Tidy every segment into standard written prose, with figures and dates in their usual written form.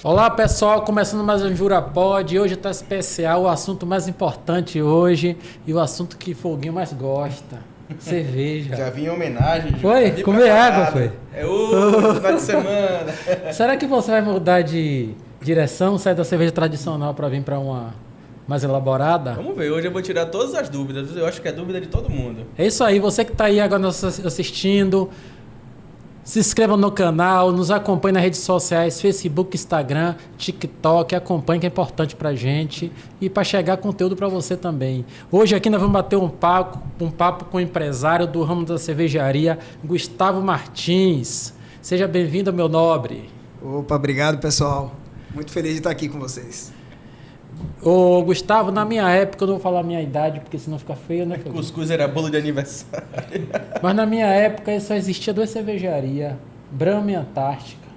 Olá pessoal, começando mais um JuraPod. Hoje está especial, o assunto mais importante hoje e o assunto que Foguinho mais gosta: cerveja. Já vim em homenagem. Foi? Comer água, foi? É o final de semana. Será que você vai mudar de direção, sair da cerveja tradicional para vir para uma mais elaborada? Vamos ver, hoje eu vou tirar todas as dúvidas. Eu acho que é dúvida de todo mundo. É isso aí, você que está aí agora nos assistindo, se inscreva no canal, nos acompanhe nas redes sociais, Facebook, Instagram, TikTok, acompanhe que é importante pra gente e para chegar conteúdo para você também. Hoje aqui nós vamos bater um papo com o empresário do ramo da cervejaria, Gustavo Martins. Seja bem-vindo, meu nobre. Opa, obrigado, pessoal. Muito feliz de estar aqui com vocês. Ô, Gustavo, na minha época, eu não vou falar a minha idade, porque senão fica feio, né? Cuscuz era bolo de aniversário. Mas na minha época só existia duas cervejarias, Brahma e Antártica.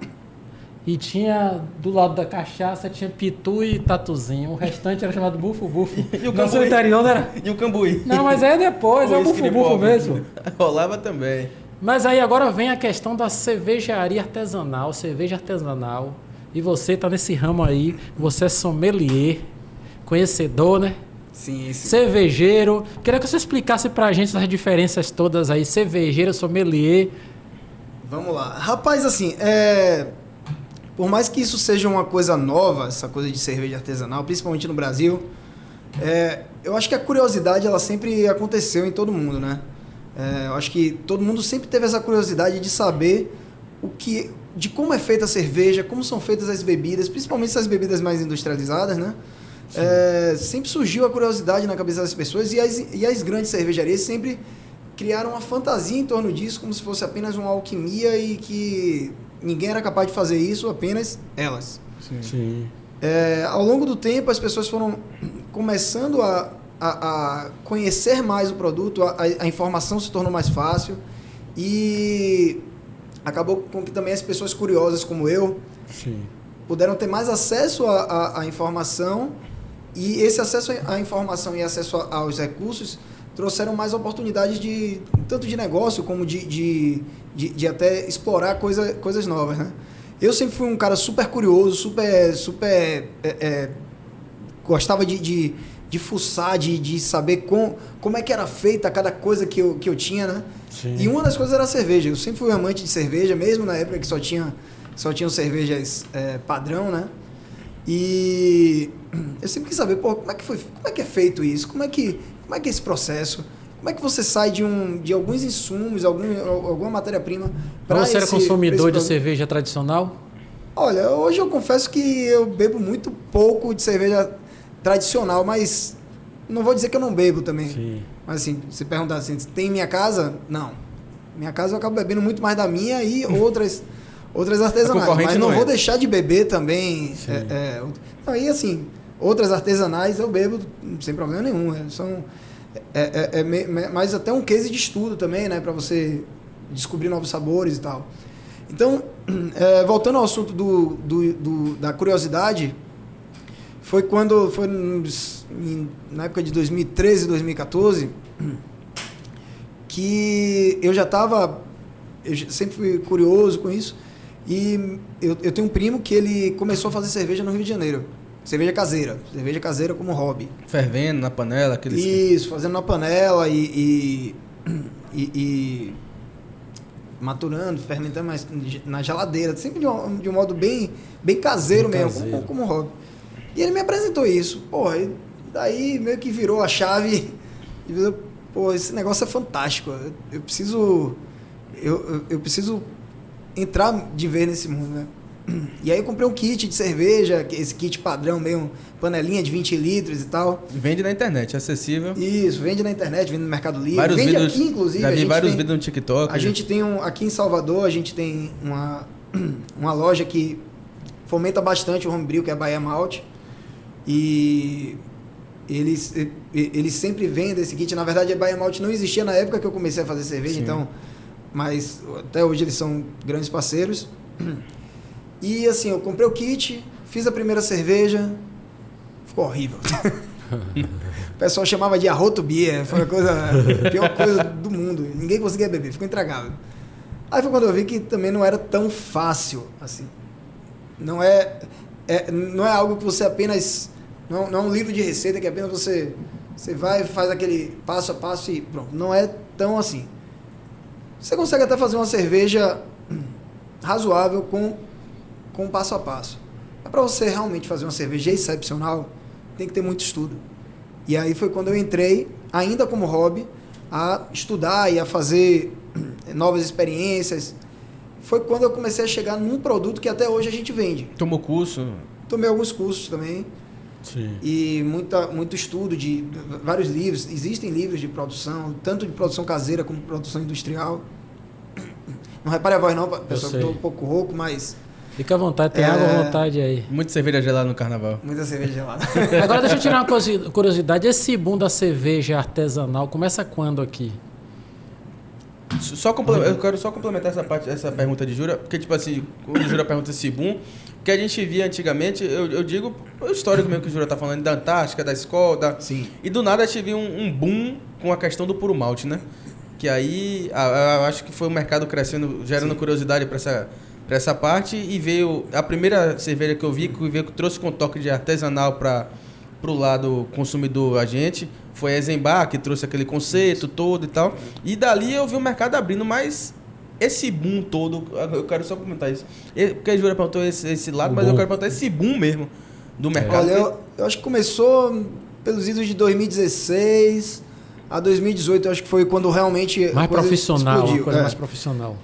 E tinha, do lado da cachaça, tinha Pitu e Tatuzinho. O restante era chamado Bufo-Bufo. E o Nosso Cambuí? interior não era... E o Cambuí? Não, mas é depois, é o Bufo-Bufo mesmo. Rolava também. Mas aí agora vem a questão da cervejaria artesanal, cerveja artesanal. E você tá nesse ramo aí, você é sommelier, conhecedor, né? Sim. Cervejeiro. Queria que você explicasse pra gente as diferenças todas aí, cervejeiro, sommelier. Vamos lá. Rapaz, assim, por mais que isso seja uma coisa nova, essa coisa de cerveja artesanal, principalmente no Brasil, eu acho que a curiosidade, ela sempre aconteceu em todo mundo, né? Eu acho que todo mundo sempre teve essa curiosidade de saber de como é feita a cerveja, como são feitas as bebidas, principalmente essas bebidas mais industrializadas, né? Sempre surgiu a curiosidade na cabeça das pessoas e as grandes cervejarias sempre criaram uma fantasia em torno disso, como se fosse apenas uma alquimia e que ninguém era capaz de fazer isso, apenas elas. Sim. Ao longo do tempo, as pessoas foram começando a conhecer mais o produto, a informação se tornou mais fácil e acabou com que também as pessoas curiosas como eu Sim. puderam ter mais acesso à informação, e esse acesso à informação e acesso aos recursos trouxeram mais oportunidades tanto de negócio como de até explorar coisas novas, né? Eu sempre fui um cara super curioso, super gostava de fuçar, de saber como é que era feita cada coisa que eu tinha, né? Sim. E uma das coisas era a cerveja. Eu sempre fui amante de cerveja, mesmo na época que só tinham cervejas padrão, né? E eu sempre quis saber, como é que é feito isso? Como é que é esse processo? Como é que você sai de alguns insumos, alguma matéria-prima para Você era consumidor de cerveja tradicional? Olha, hoje eu confesso que eu bebo muito pouco de cerveja tradicional, mas não vou dizer que eu não bebo também. Sim. Mas assim, se perguntar assim, tem em minha casa? Não. Minha casa eu acabo bebendo muito mais da minha e outras artesanais. Mas não vou deixar de beber também. Aí assim, outras artesanais eu bebo sem problema nenhum. Mas até um case de estudo também, né? Para você descobrir novos sabores e tal. Então, voltando ao assunto da curiosidade, foi na época de 2013, 2014, que eu sempre fui curioso com isso, e eu tenho um primo que ele começou a fazer cerveja no Rio de Janeiro, cerveja caseira como hobby. Fervendo na panela, Isso, fazendo na panela e maturando, fermentando mais na geladeira, sempre de um modo bem caseiro mesmo, como hobby. E ele me apresentou isso, e daí meio que virou a chave e virou, esse negócio é fantástico, eu preciso entrar de vez nesse mundo, né? E aí eu comprei um kit de cerveja, esse kit padrão mesmo, panelinha de 20 litros e tal. Vende na internet, é acessível. Isso, vende na internet, vende no Mercado Livre, vários vende vídeos, aqui inclusive. Já vi vários vídeos no TikTok. A gente tem aqui em Salvador, a gente tem uma loja que fomenta bastante o homebrew, que é a Bahia Malt. E eles sempre vendem esse kit. Na verdade, a Bahia Malt não existia na época que eu comecei a fazer cerveja, então, mas até hoje eles são grandes parceiros. E assim, eu comprei o kit, fiz a primeira cerveja, ficou horrível. O pessoal chamava de arroto beer, foi a pior coisa do mundo. Ninguém conseguia beber, ficou intragável. Aí foi quando eu vi que também não era tão fácil assim. Não é... não é algo que você apenas... Não é um livro de receita que apenas você vai, faz aquele passo a passo e pronto. Não é tão assim. Você consegue até fazer uma cerveja razoável com passo a passo. Mas para você realmente fazer uma cerveja excepcional, tem que ter muito estudo. E aí foi quando eu entrei, ainda como hobby, a estudar e a fazer novas experiências. Foi quando eu comecei a chegar num produto que até hoje a gente vende. Tomou curso? Tomei alguns cursos também. Sim. E muito estudo de vários livros. Existem livros de produção, tanto de produção caseira como de produção industrial. Não repare a voz não, pessoal, que eu estou um pouco rouco, mas... Fica à vontade, tem água à vontade aí. Muita cerveja gelada no carnaval. Muita cerveja gelada. Agora deixa eu tirar uma curiosidade. Esse boom da cerveja artesanal começa quando aqui? Eu quero só complementar essa pergunta de Jura, porque, tipo assim, quando o Jura pergunta esse boom, o que a gente via antigamente, eu digo o histórico mesmo que o Jura tá falando, da Antártica, da Skol, Sim. E do nada a gente viu um boom com a questão do puro malte, né? Que aí, eu acho que foi o mercado crescendo, gerando curiosidade para essa parte, e veio a primeira cerveja que eu vi, que trouxe com toque de artesanal para o lado consumidor a gente, foi a Eisenbach, que trouxe aquele conceito todo e tal. E dali eu vi o mercado abrindo, mas esse boom todo, eu quero só comentar isso. Porque a Júlia perguntou esse lado, mas eu quero perguntar esse boom mesmo do mercado. Olha, eu acho que começou pelos idos de 2016 a 2018, eu acho que foi quando realmente... Mais profissional, explodiu. uma coisa mais profissional.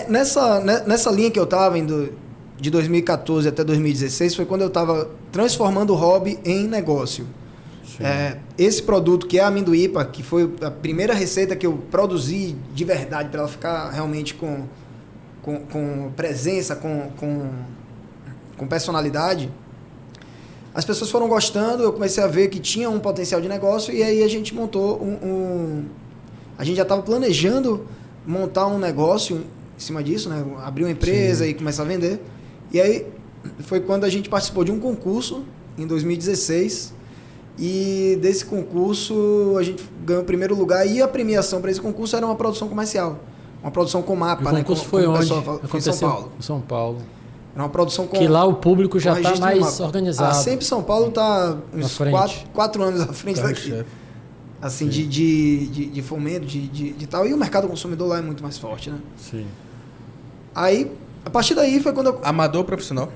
Nessa linha que eu estava indo de 2014 até 2016 foi quando eu estava transformando o hobby em negócio. Esse produto que é a amendoípa, que foi a primeira receita que eu produzi de verdade para ela ficar realmente com presença, com personalidade, as pessoas foram gostando, eu comecei a ver que tinha um potencial de negócio e aí a gente montou a gente já estava planejando montar um negócio em cima disso, né? Abrir uma empresa e começar a vender. E aí foi quando a gente participou de um concurso em 2016 e desse concurso a gente ganhou o primeiro lugar e a premiação para esse concurso era uma produção comercial, uma produção com mapa, o concurso foi onde? Foi em São Paulo. Em São Paulo. Era uma produção com... Que lá o público já está registro no mais mapa. organizado. Sempre São Paulo está uns frente. 4 anos à frente daqui. Assim, de fomento, de tal. E o mercado consumidor lá é muito mais forte, né? Sim. Aí, a partir daí foi quando eu... Amador ou profissional?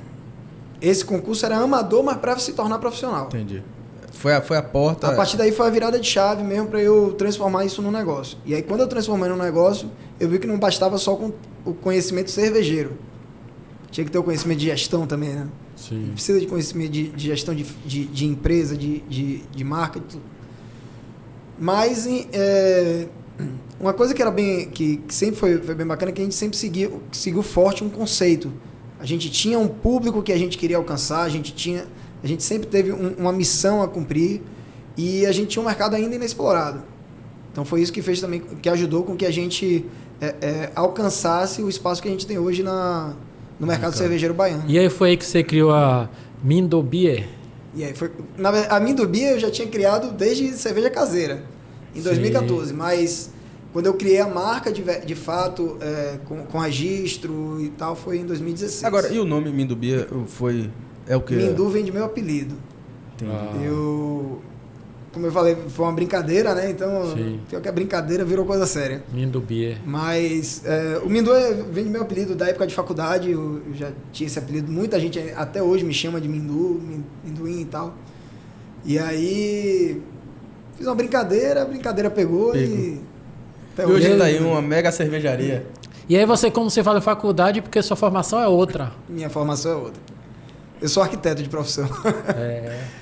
Esse concurso era amador, mas para se tornar profissional. Entendi. Foi a porta... A partir daí foi a virada de chave mesmo para eu transformar isso num negócio. E aí, quando eu transformei num negócio, eu vi que não bastava só com o conhecimento cervejeiro. Tinha que ter o conhecimento de gestão também, né? Sim. Precisa de conhecimento de gestão de empresa, de marca e tudo. Mas uma coisa que era que sempre foi bem bacana é que a gente sempre seguiu forte um conceito. A gente tinha um público que a gente queria alcançar, a gente sempre teve uma missão a cumprir e a gente tinha um mercado ainda inexplorado. Então foi isso que fez também, que ajudou com que a gente alcançasse o espaço que a gente tem hoje no mercado cervejeiro baiano. E aí foi aí que você criou a Mindobie? E aí a Mindobie eu já tinha criado desde cerveja caseira, em 2014, mas quando eu criei a marca de fato, com registro e tal, foi em 2016. Agora, e o nome Mindubia é o quê? Mindu vem de meu apelido. Entendi. Como eu falei, foi uma brincadeira, né? Então, pior que a brincadeira virou coisa séria. Mindobie. Mas o Mindu vem do meu apelido da época de faculdade, eu já tinha esse apelido. Muita gente até hoje me chama de Mindu, Minduim e tal. E aí fiz uma brincadeira, a brincadeira pegou e... E hoje tá aí uma mega cervejaria. E aí você, como você fala em faculdade, porque sua formação é outra. Minha formação é outra. Eu sou arquiteto de profissão.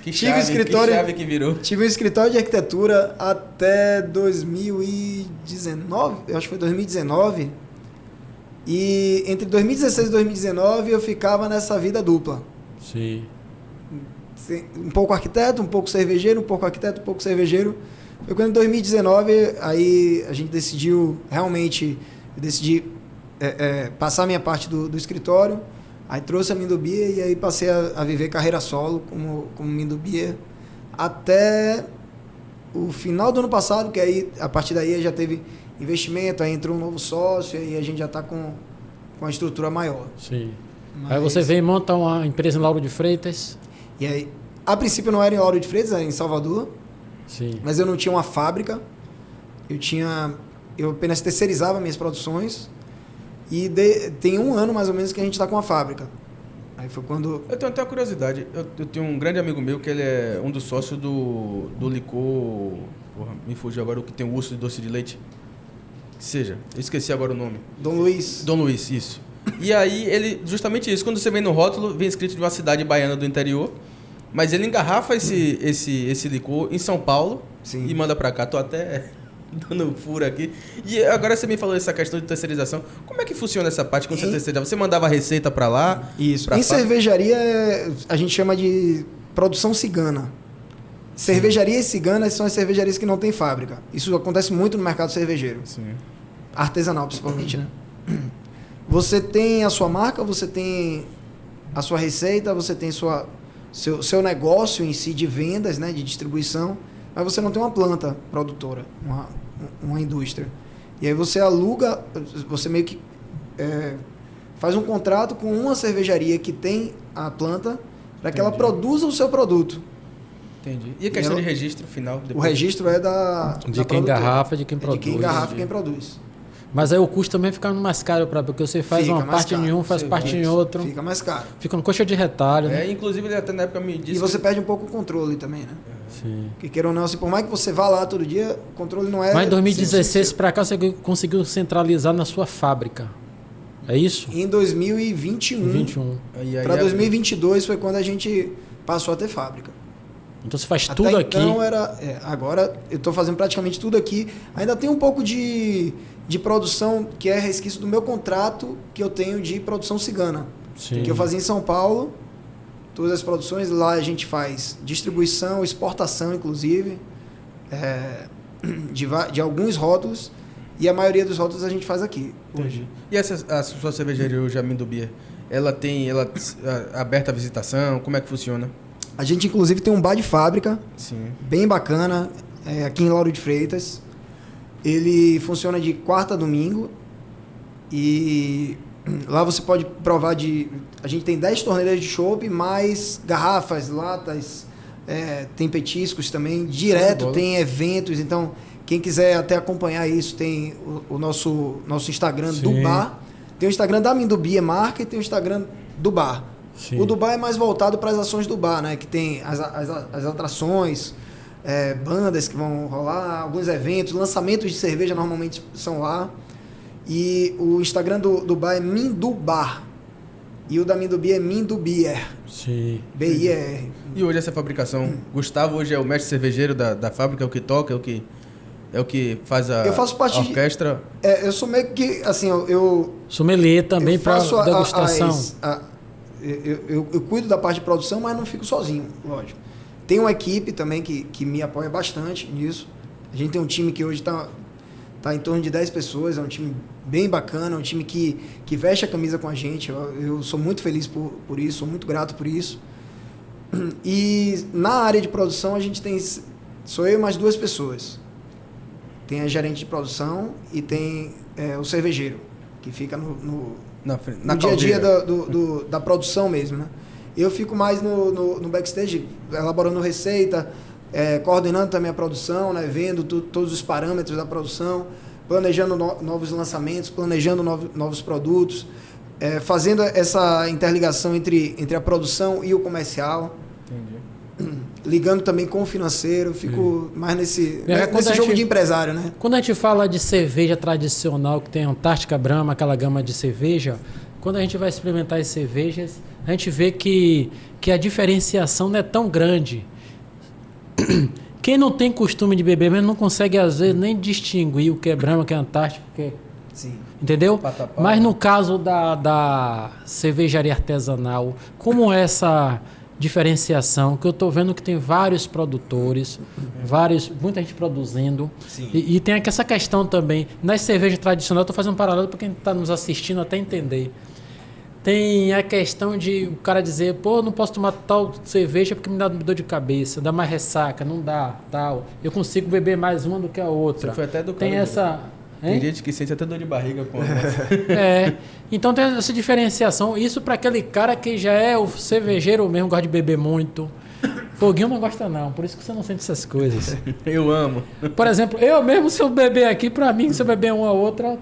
Que chave que virou. Tive um escritório de arquitetura até 2019, eu acho que foi 2019. E entre 2016 e 2019 eu ficava nessa vida dupla. Sim. Um pouco arquiteto, um pouco cervejeiro, um pouco arquiteto, um pouco cervejeiro. Foi quando em 2019 aí a gente decidiu realmente, passar a minha parte do escritório. Aí trouxe a Mindubia e aí passei a viver carreira solo como Mindubia até o final do ano passado, que aí a partir daí já teve investimento, aí entrou um novo sócio e a gente já está com uma estrutura maior. Sim. Aí você vem e monta uma empresa em Lauro de Freitas. E aí, a princípio não era em Lauro de Freitas, era em Salvador. Sim. Mas eu não tinha uma fábrica. Eu apenas terceirizava minhas produções. E tem 1 ano mais ou menos que a gente está com a fábrica. Aí foi quando... Eu tenho até uma curiosidade. Eu tenho um grande amigo meu que ele é um dos sócios do licor... Porra, me fugiu agora o que tem o urso de doce de leite. Que seja, eu esqueci agora o nome. Dom Luiz. Dom Luiz, isso. E aí, ele, justamente isso, quando você vem no rótulo, vem escrito de uma cidade baiana do interior, mas ele engarrafa esse licor em São Paulo. Sim. E manda pra cá. Tô até dando furo aqui. E agora você me falou essa questão de terceirização. Como é que funciona essa parte quando você terceirizava? Você mandava a receita pra lá? Isso. Em cervejaria, a gente chama de produção cigana. Cervejarias ciganas são as cervejarias que não têm fábrica. Isso acontece muito no mercado cervejeiro. Sim. Artesanal, principalmente, né? Você tem a sua marca, você tem a sua receita, você tem seu negócio em si de vendas, né, de distribuição, mas você não tem uma planta produtora, uma indústria. E aí você aluga, você meio que faz um contrato com uma cervejaria que tem a planta para que ela produza o seu produto. Entendi. E a questão de registro final? O registro é de quem engarrafa, de quem produz. De quem engarrafa e quem produz. Mas aí o custo também fica mais caro, porque você faz uma parte em um, faz parte em outro. Fica mais caro. Fica no coxa de retalho, né? Inclusive ele até na época me disse... E você perde um pouco o controle também, né? Sim. Porque queira ou não, assim, por mais que você vá lá todo dia, o controle não é... Mas em 2016 para cá você conseguiu centralizar na sua fábrica. É isso? Em 2021. Para 2022 foi quando a gente passou a ter fábrica. Então você faz Até tudo aqui? Então agora eu estou fazendo praticamente tudo aqui. Ainda tem um pouco de produção que é resquício do meu contrato que eu tenho de produção cigana. Sim. Que eu fazia em São Paulo. Todas as produções lá a gente faz distribuição, exportação inclusive, de alguns rótulos. E a maioria dos rótulos a gente faz aqui. Hoje. E a sua cervejaria, o Jamin do Beer, ela aberta a visitação? Como é que funciona? A gente, inclusive, tem um bar de fábrica. Sim. Bem bacana, aqui em Lauro de Freitas. Ele funciona de quarta a domingo. E lá você pode provar a gente tem 10 torneiras de chopp, mais garrafas, latas, tem petiscos também. Direto tem eventos. Então, quem quiser até acompanhar isso, tem o nosso Instagram do bar. Tem o Instagram da Mindubia Marca e tem o Instagram do bar. Sim. O do bar é mais voltado para as ações do bar, né? Que tem as atrações, bandas que vão rolar, alguns eventos, lançamentos de cerveja normalmente são lá. E o Instagram do bar é Mindubar. E o da Mindubia é Mindubier. Sim. B-I-E-R. E hoje essa fabricação? Gustavo hoje é o mestre cervejeiro da fábrica, é o que toca, é o que faz a orquestra? Eu sou meio que, assim, eu sommelier também para degustação. Eu cuido da parte de produção, mas não fico sozinho, lógico. Tem uma equipe também que me apoia bastante nisso. A gente tem um time que hoje está em torno de 10 pessoas, é um time bem bacana, é um time que veste a camisa com a gente. Eu sou muito feliz por isso, sou muito grato por isso. E na área de produção a gente sou eu e mais 2 pessoas. Tem a gerente de produção e tem o cervejeiro, que fica no dia a dia da produção mesmo, né? Eu fico mais no backstage, elaborando receita, coordenando também a produção, né? Vendo todos os parâmetros da produção, planejando novos lançamentos, planejando novos produtos, fazendo essa interligação entre a produção e o comercial. Entendi. Ligando também com o financeiro, fico mais nesse jogo de empresário, né? Quando a gente fala de cerveja tradicional, que tem Antártica Brahma, aquela gama de cerveja, quando a gente vai experimentar as cervejas, a gente vê que a diferenciação não é tão grande. Quem não tem costume de beber mesmo não consegue, às vezes, nem distinguir o que é Brahma, o que é Antártica, Sim. Entendeu? Mas no caso da cervejaria artesanal, como essa diferenciação, que eu estou vendo que tem vários produtores, muita gente produzindo. E tem aqui essa questão também. Nas cervejas tradicionais, eu estou fazendo um paralelo para quem está nos assistindo até entender. Tem a questão de o cara dizer, pô, não posso tomar tal cerveja porque me dá dor de cabeça, dá mais ressaca, não dá, tal. Eu consigo beber mais uma do que a outra. Você foi até do tem cara, essa... Tem gente que sente até dor de barriga com Então tem essa diferenciação. Isso para aquele cara que já é o cervejeiro mesmo, gosta de beber muito. Foguinho não gosta não, por isso que você não sente essas coisas. Eu amo. Por exemplo, eu mesmo, se eu beber aqui, para mim, se eu beber uma ou outra,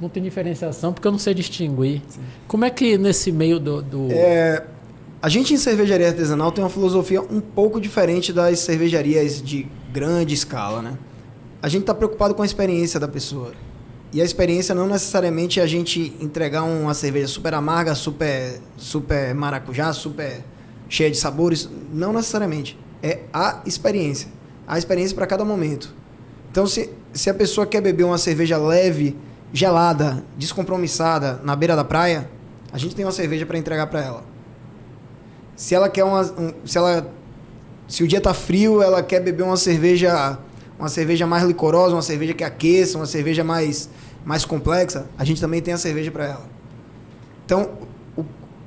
não tem diferenciação, porque eu não sei distinguir. Sim. Como é que nesse meio do... A gente em cervejaria artesanal tem uma filosofia um pouco diferente das cervejarias de grande escala, né? A gente está preocupado com a experiência da pessoa. E a experiência não necessariamente é a gente entregar uma cerveja super amarga, super maracujá, super cheia de sabores. Não necessariamente. É a experiência. A experiência para cada momento. Então, se a pessoa quer beber uma cerveja leve, gelada, descompromissada, na beira da praia, a gente tem uma cerveja para entregar para ela. Se ela quer se o dia tá frio, ela quer beber uma cerveja mais licorosa, uma cerveja que aqueça, uma cerveja mais complexa, a gente também tem a cerveja para ela. Então,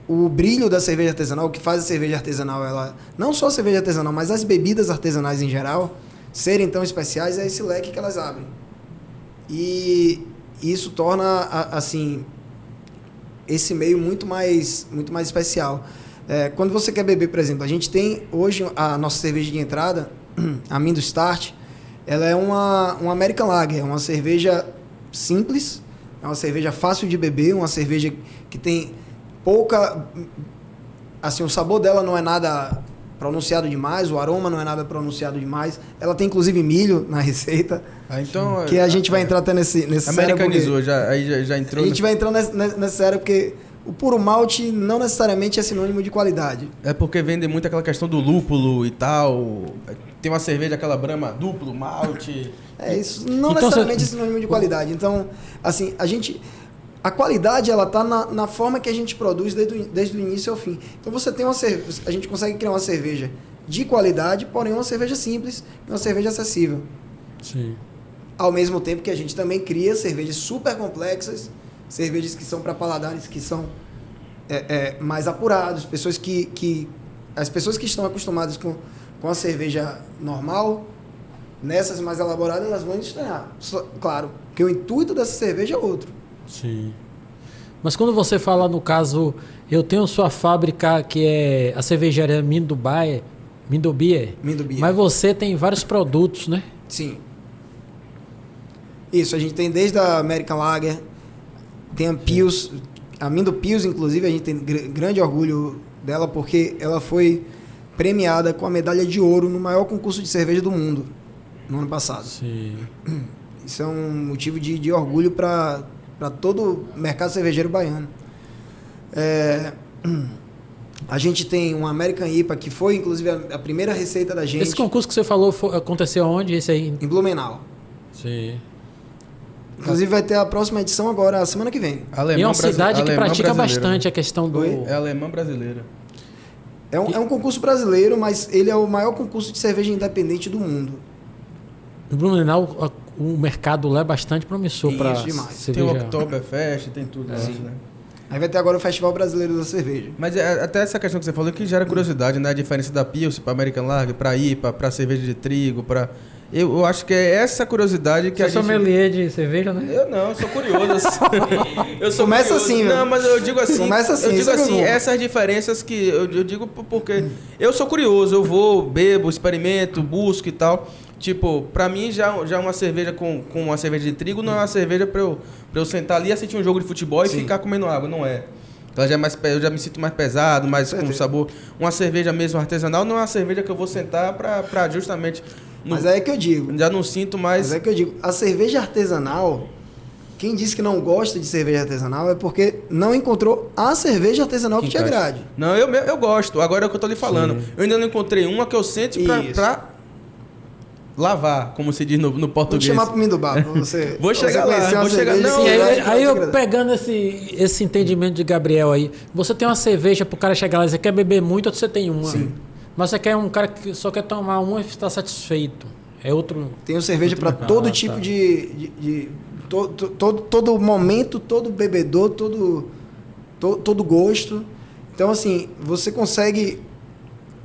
o brilho da cerveja artesanal, o que faz a cerveja artesanal, ela, não só a cerveja artesanal, mas as bebidas artesanais em geral, serem tão especiais, é esse leque que elas abrem. E isso torna, assim, esse meio muito mais especial. Quando você quer beber, por exemplo, a gente tem hoje a nossa cerveja de entrada, a Mindo Start, ela é uma American Lager, é uma cerveja simples, é uma cerveja fácil de beber, uma cerveja que tem pouca... Assim, o sabor dela não é nada pronunciado demais, o aroma não é nada pronunciado demais. Ela tem, inclusive, milho na receita, então, que a gente vai entrar até nesse americanizou, já entrou... A gente vai entrar nessa era porque... O puro malte não necessariamente é sinônimo de qualidade. É porque vende muito aquela questão do lúpulo e tal. Tem uma cerveja, aquela Brahma duplo, malte. Isso não então, necessariamente é sinônimo de qualidade. Então, assim, a qualidade, ela tá na forma que a gente produz desde o início ao fim. Então, a gente consegue criar uma cerveja de qualidade, porém uma cerveja simples e uma cerveja acessível. Sim. Ao mesmo tempo que a gente também cria cervejas super complexas, cervejas que são para paladares que são mais apurados, as pessoas que estão acostumadas com a cerveja normal, nessas mais elaboradas, elas vão estranhar. Claro, que o intuito dessa cerveja é outro. Sim. Mas quando você fala, no caso, eu tenho sua fábrica que é a cervejaria Mindo Beer, mas você tem vários produtos, né? Sim. Isso, a gente tem desde a American Lager, tem a Pils, a Mindo Pils, inclusive, a gente tem grande orgulho dela porque ela foi premiada com a medalha de ouro no maior concurso de cerveja do mundo, no ano passado. Sim. Isso é um motivo de orgulho para todo o mercado cervejeiro baiano. A gente tem uma American IPA, que foi, inclusive, a primeira receita da gente. Esse concurso que você falou aconteceu onde? Esse aí? Em Blumenau. Sim. Inclusive vai ter a próxima edição agora, a semana que vem. E é uma cidade que pratica bastante a questão do... É alemã brasileira. É um concurso brasileiro, mas ele é o maior concurso de cerveja independente do mundo. No Blumenau, o mercado lá é bastante promissor para cerveja. Tem o Oktoberfest, tem tudo isso, né? Aí vai ter agora o Festival Brasileiro da Cerveja. Mas até essa questão que você falou que gera curiosidade, né? A diferença da Pilsen para American Lager, para IPA, para cerveja de trigo, para... Eu acho que é essa curiosidade que você a gente... Você é sommelier de cerveja, né? Eu não, eu sou curioso. Começa curioso. Assim, não, mas eu digo assim... Começa assim, eu digo assim, essas diferenças que... Eu digo porque eu sou curioso, eu vou, bebo, experimento, busco e tal. Tipo, pra mim, já uma cerveja com uma cerveja de trigo não é uma cerveja pra eu sentar ali e assistir um jogo de futebol e ficar comendo água, não é. Ela já é mais, eu já me sinto mais pesado, mais com sabor. Uma cerveja mesmo artesanal não é uma cerveja que eu vou sentar pra justamente... Mas é que eu digo. Já não sinto mais... Mas é que eu digo, a cerveja artesanal, quem diz que não gosta de cerveja artesanal é porque não encontrou a cerveja artesanal que te agrade. Não, eu gosto. Agora é o que eu tô lhe falando. Sim. Eu ainda não encontrei uma que eu sente pra lavar, como se diz no português. Vou chamar pro Mindubá pra você. Vou chegar lá. Vou chegar... Não, aí eu pegando esse entendimento de Gabriel aí, você tem uma cerveja pro cara chegar lá e você quer beber muito ou você tem uma? Sim. Mas você quer um cara que só quer tomar uma e está satisfeito. É outro... Tenho cerveja para todo tipo de todo momento, todo bebedor, todo gosto. Então, assim, você consegue...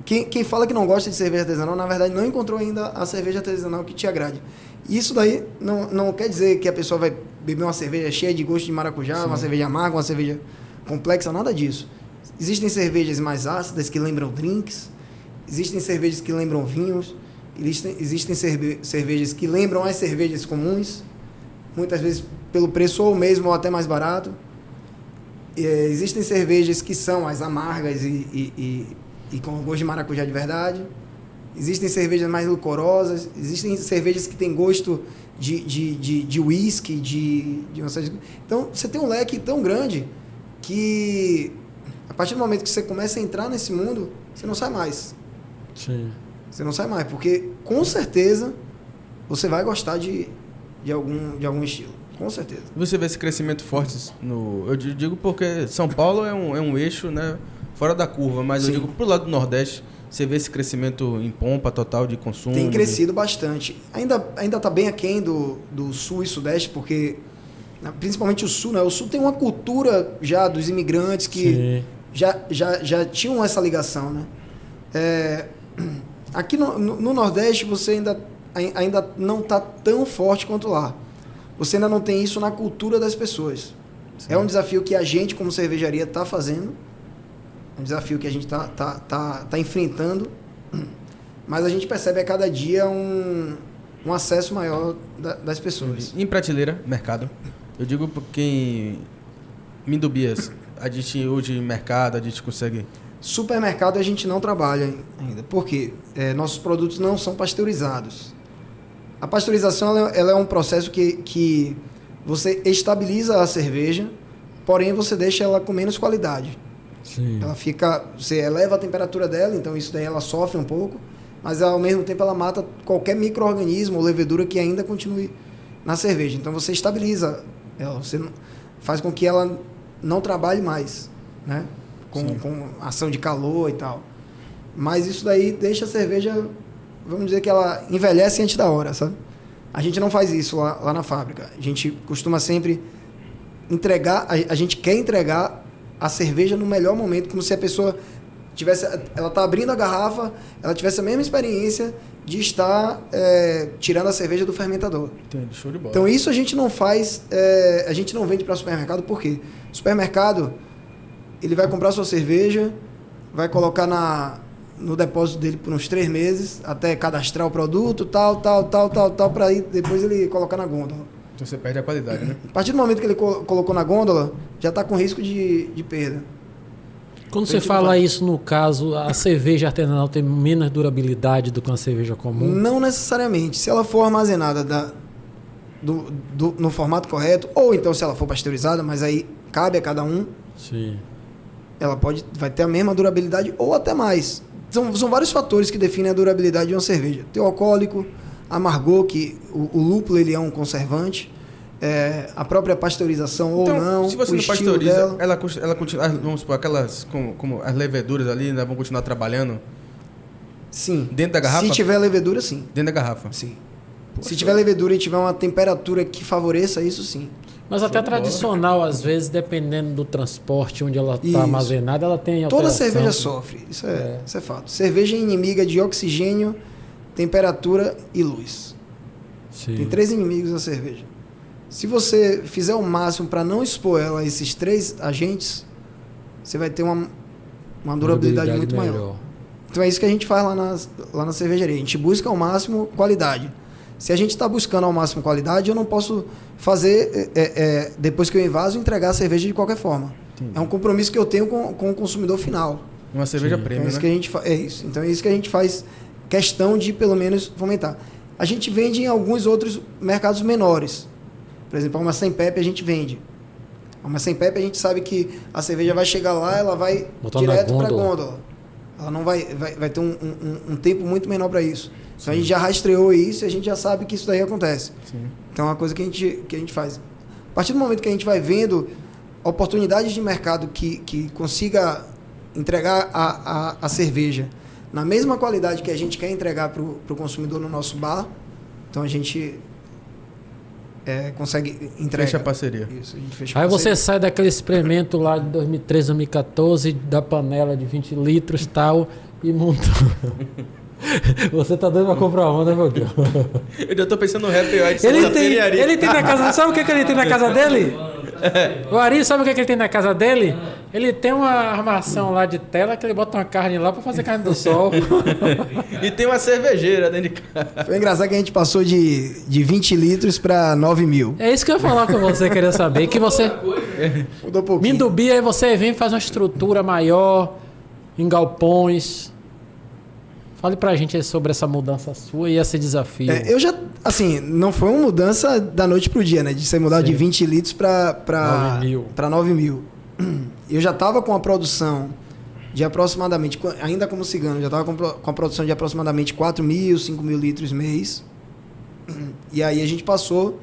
Quem fala que não gosta de cerveja artesanal, na verdade, não encontrou ainda a cerveja artesanal que te agrade. Isso daí não quer dizer que a pessoa vai beber uma cerveja cheia de gosto de maracujá, uma cerveja amarga, uma cerveja complexa, nada disso. Existem cervejas mais ácidas que lembram drinks, existem cervejas que lembram vinhos, existem cervejas que lembram as cervejas comuns, muitas vezes pelo preço ou mesmo ou até mais barato. Existem cervejas que são as amargas e com gosto de maracujá de verdade. Existem cervejas mais licorosas, existem cervejas que têm gosto de whisky, de uma série de... Então, você tem um leque tão grande que, a partir do momento que você começa a entrar nesse mundo, você não sai mais. Sim. Você não sai mais, porque, com certeza, você vai gostar de algum estilo. Com certeza. Você vê esse crescimento forte eu digo porque São Paulo é um eixo, né, fora da curva, mas Sim. eu digo pro lado do Nordeste, você vê esse crescimento em pompa total de consumo? Tem crescido bastante. Ainda está bem aquém do Sul e Sudeste, porque, principalmente o Sul, né? O Sul tem uma cultura já dos imigrantes que já tinham essa ligação, né? Aqui no Nordeste você ainda não está tão forte quanto lá. Você ainda não tem isso na cultura das pessoas. Sim. É um desafio que a gente, como cervejaria, está fazendo. É um desafio que a gente tá enfrentando. Mas a gente percebe a cada dia um acesso maior das pessoas. Em prateleira, mercado. Eu digo porque em Mindubias, a gente hoje em mercado, a gente consegue... Supermercado a gente não trabalha ainda. Por quê? Nossos produtos não são pasteurizados. A pasteurização ela é um processo que você estabiliza a cerveja, porém você deixa ela com menos qualidade. Sim. Você eleva a temperatura dela, então isso daí ela sofre um pouco, mas ao mesmo tempo ela mata qualquer micro-organismo ou levedura que ainda continue na cerveja. Então você estabiliza ela, você faz com que ela não trabalhe mais, né? Com ação de calor e tal. Mas isso daí deixa a cerveja, vamos dizer que ela envelhece antes da hora, sabe? A gente não faz isso lá na fábrica. A gente costuma sempre entregar, a gente quer entregar a cerveja no melhor momento, como se a pessoa ela está abrindo a garrafa, ela tivesse a mesma experiência de estar tirando a cerveja do fermentador. Entendi, show de bola. Então isso a gente não faz, a gente não vende para supermercado, por quê? O supermercado, ele vai comprar sua cerveja, vai colocar no depósito dele por uns 3 meses, até cadastrar o produto, tal, para aí depois ele colocar na gôndola. Então você perde a qualidade, né? A partir do momento que ele colocou na gôndola, já está com risco de perda. Quando você fala isso, no caso, a cerveja artesanal tem menos durabilidade do que uma cerveja comum? Não necessariamente. Se ela for armazenada no formato correto, ou então se ela for pasteurizada, mas aí cabe a cada um, Sim. Ela vai ter a mesma durabilidade ou até mais. São vários fatores que definem a durabilidade de uma cerveja. Teu alcoólico, amargor, que o lúpulo ele é um conservante, a própria pasteurização então, ou não, se você o não estilo pasteuriza, dela. ela continua, vamos supor, aquelas como as leveduras ali, né, vão continuar trabalhando? Sim. Dentro da garrafa? Se tiver levedura, sim. Dentro da garrafa? Sim. Poxa. Se tiver levedura e tiver uma temperatura que favoreça isso, sim. Mas até tradicional, às vezes, dependendo do transporte onde ela está armazenada, ela tem alteração. Toda cerveja sofre, isso é fato. Cerveja é inimiga de oxigênio, temperatura e luz. Sim. Tem 3 inimigos na cerveja. Se você fizer o máximo para não expor ela a esses 3 agentes, você vai ter uma durabilidade muito maior. Então é isso que a gente faz lá na cervejaria. A gente busca ao máximo qualidade. Se a gente está buscando ao máximo qualidade, eu não posso fazer, depois que eu invaso, entregar a cerveja de qualquer forma. Entendi. É um compromisso que eu tenho com o consumidor final. Uma cerveja premium, então, é isso. Então é isso que a gente faz questão de, pelo menos, fomentar. A gente vende em alguns outros mercados menores. Por exemplo, uma sem pepe a gente vende. Uma sem pepe a gente sabe que a cerveja vai chegar lá, ela vai direto para a gôndola. Ela não vai ter um tempo muito menor para isso. Então a gente já rastreou isso e a gente já sabe que isso daí acontece. Sim. Então é uma coisa que a gente faz. A partir do momento que a gente vai vendo oportunidades de mercado que consiga entregar a cerveja na mesma qualidade que a gente quer entregar para o consumidor no nosso bar, então a gente consegue entregar. Fecha a parceria. Isso, a gente fecha Aí a parceria. você sai daquele experimento lá de 2013, 2014, da panela de 20 litros e tal, e montou. Você tá doido pra comprar uma, né, meu Deus? Eu já tô pensando no Happy Hour de Ele tem na casa... Sabe o que ele tem na casa dele? O Ari, sabe o que ele tem na casa dele? Ele tem uma armação lá de tela que ele bota uma carne lá pra fazer carne do sol. E tem uma cervejeira dentro de casa. Foi engraçado que a gente passou de 20 litros para 9 mil. É isso que eu ia falar com você, queria saber. Que você... Mudou um pouquinho. Mindubi, aí você vem e faz uma estrutura maior, em galpões. Fale pra gente aí sobre essa mudança sua e esse desafio. Eu já, assim, não foi uma mudança da noite pro dia, né? De você mudar de 20 litros para 9 mil. Eu já estava com a produção de aproximadamente, ainda como cigano, já estava com a produção de aproximadamente 4 mil, 5 mil litros mês. E aí a gente passou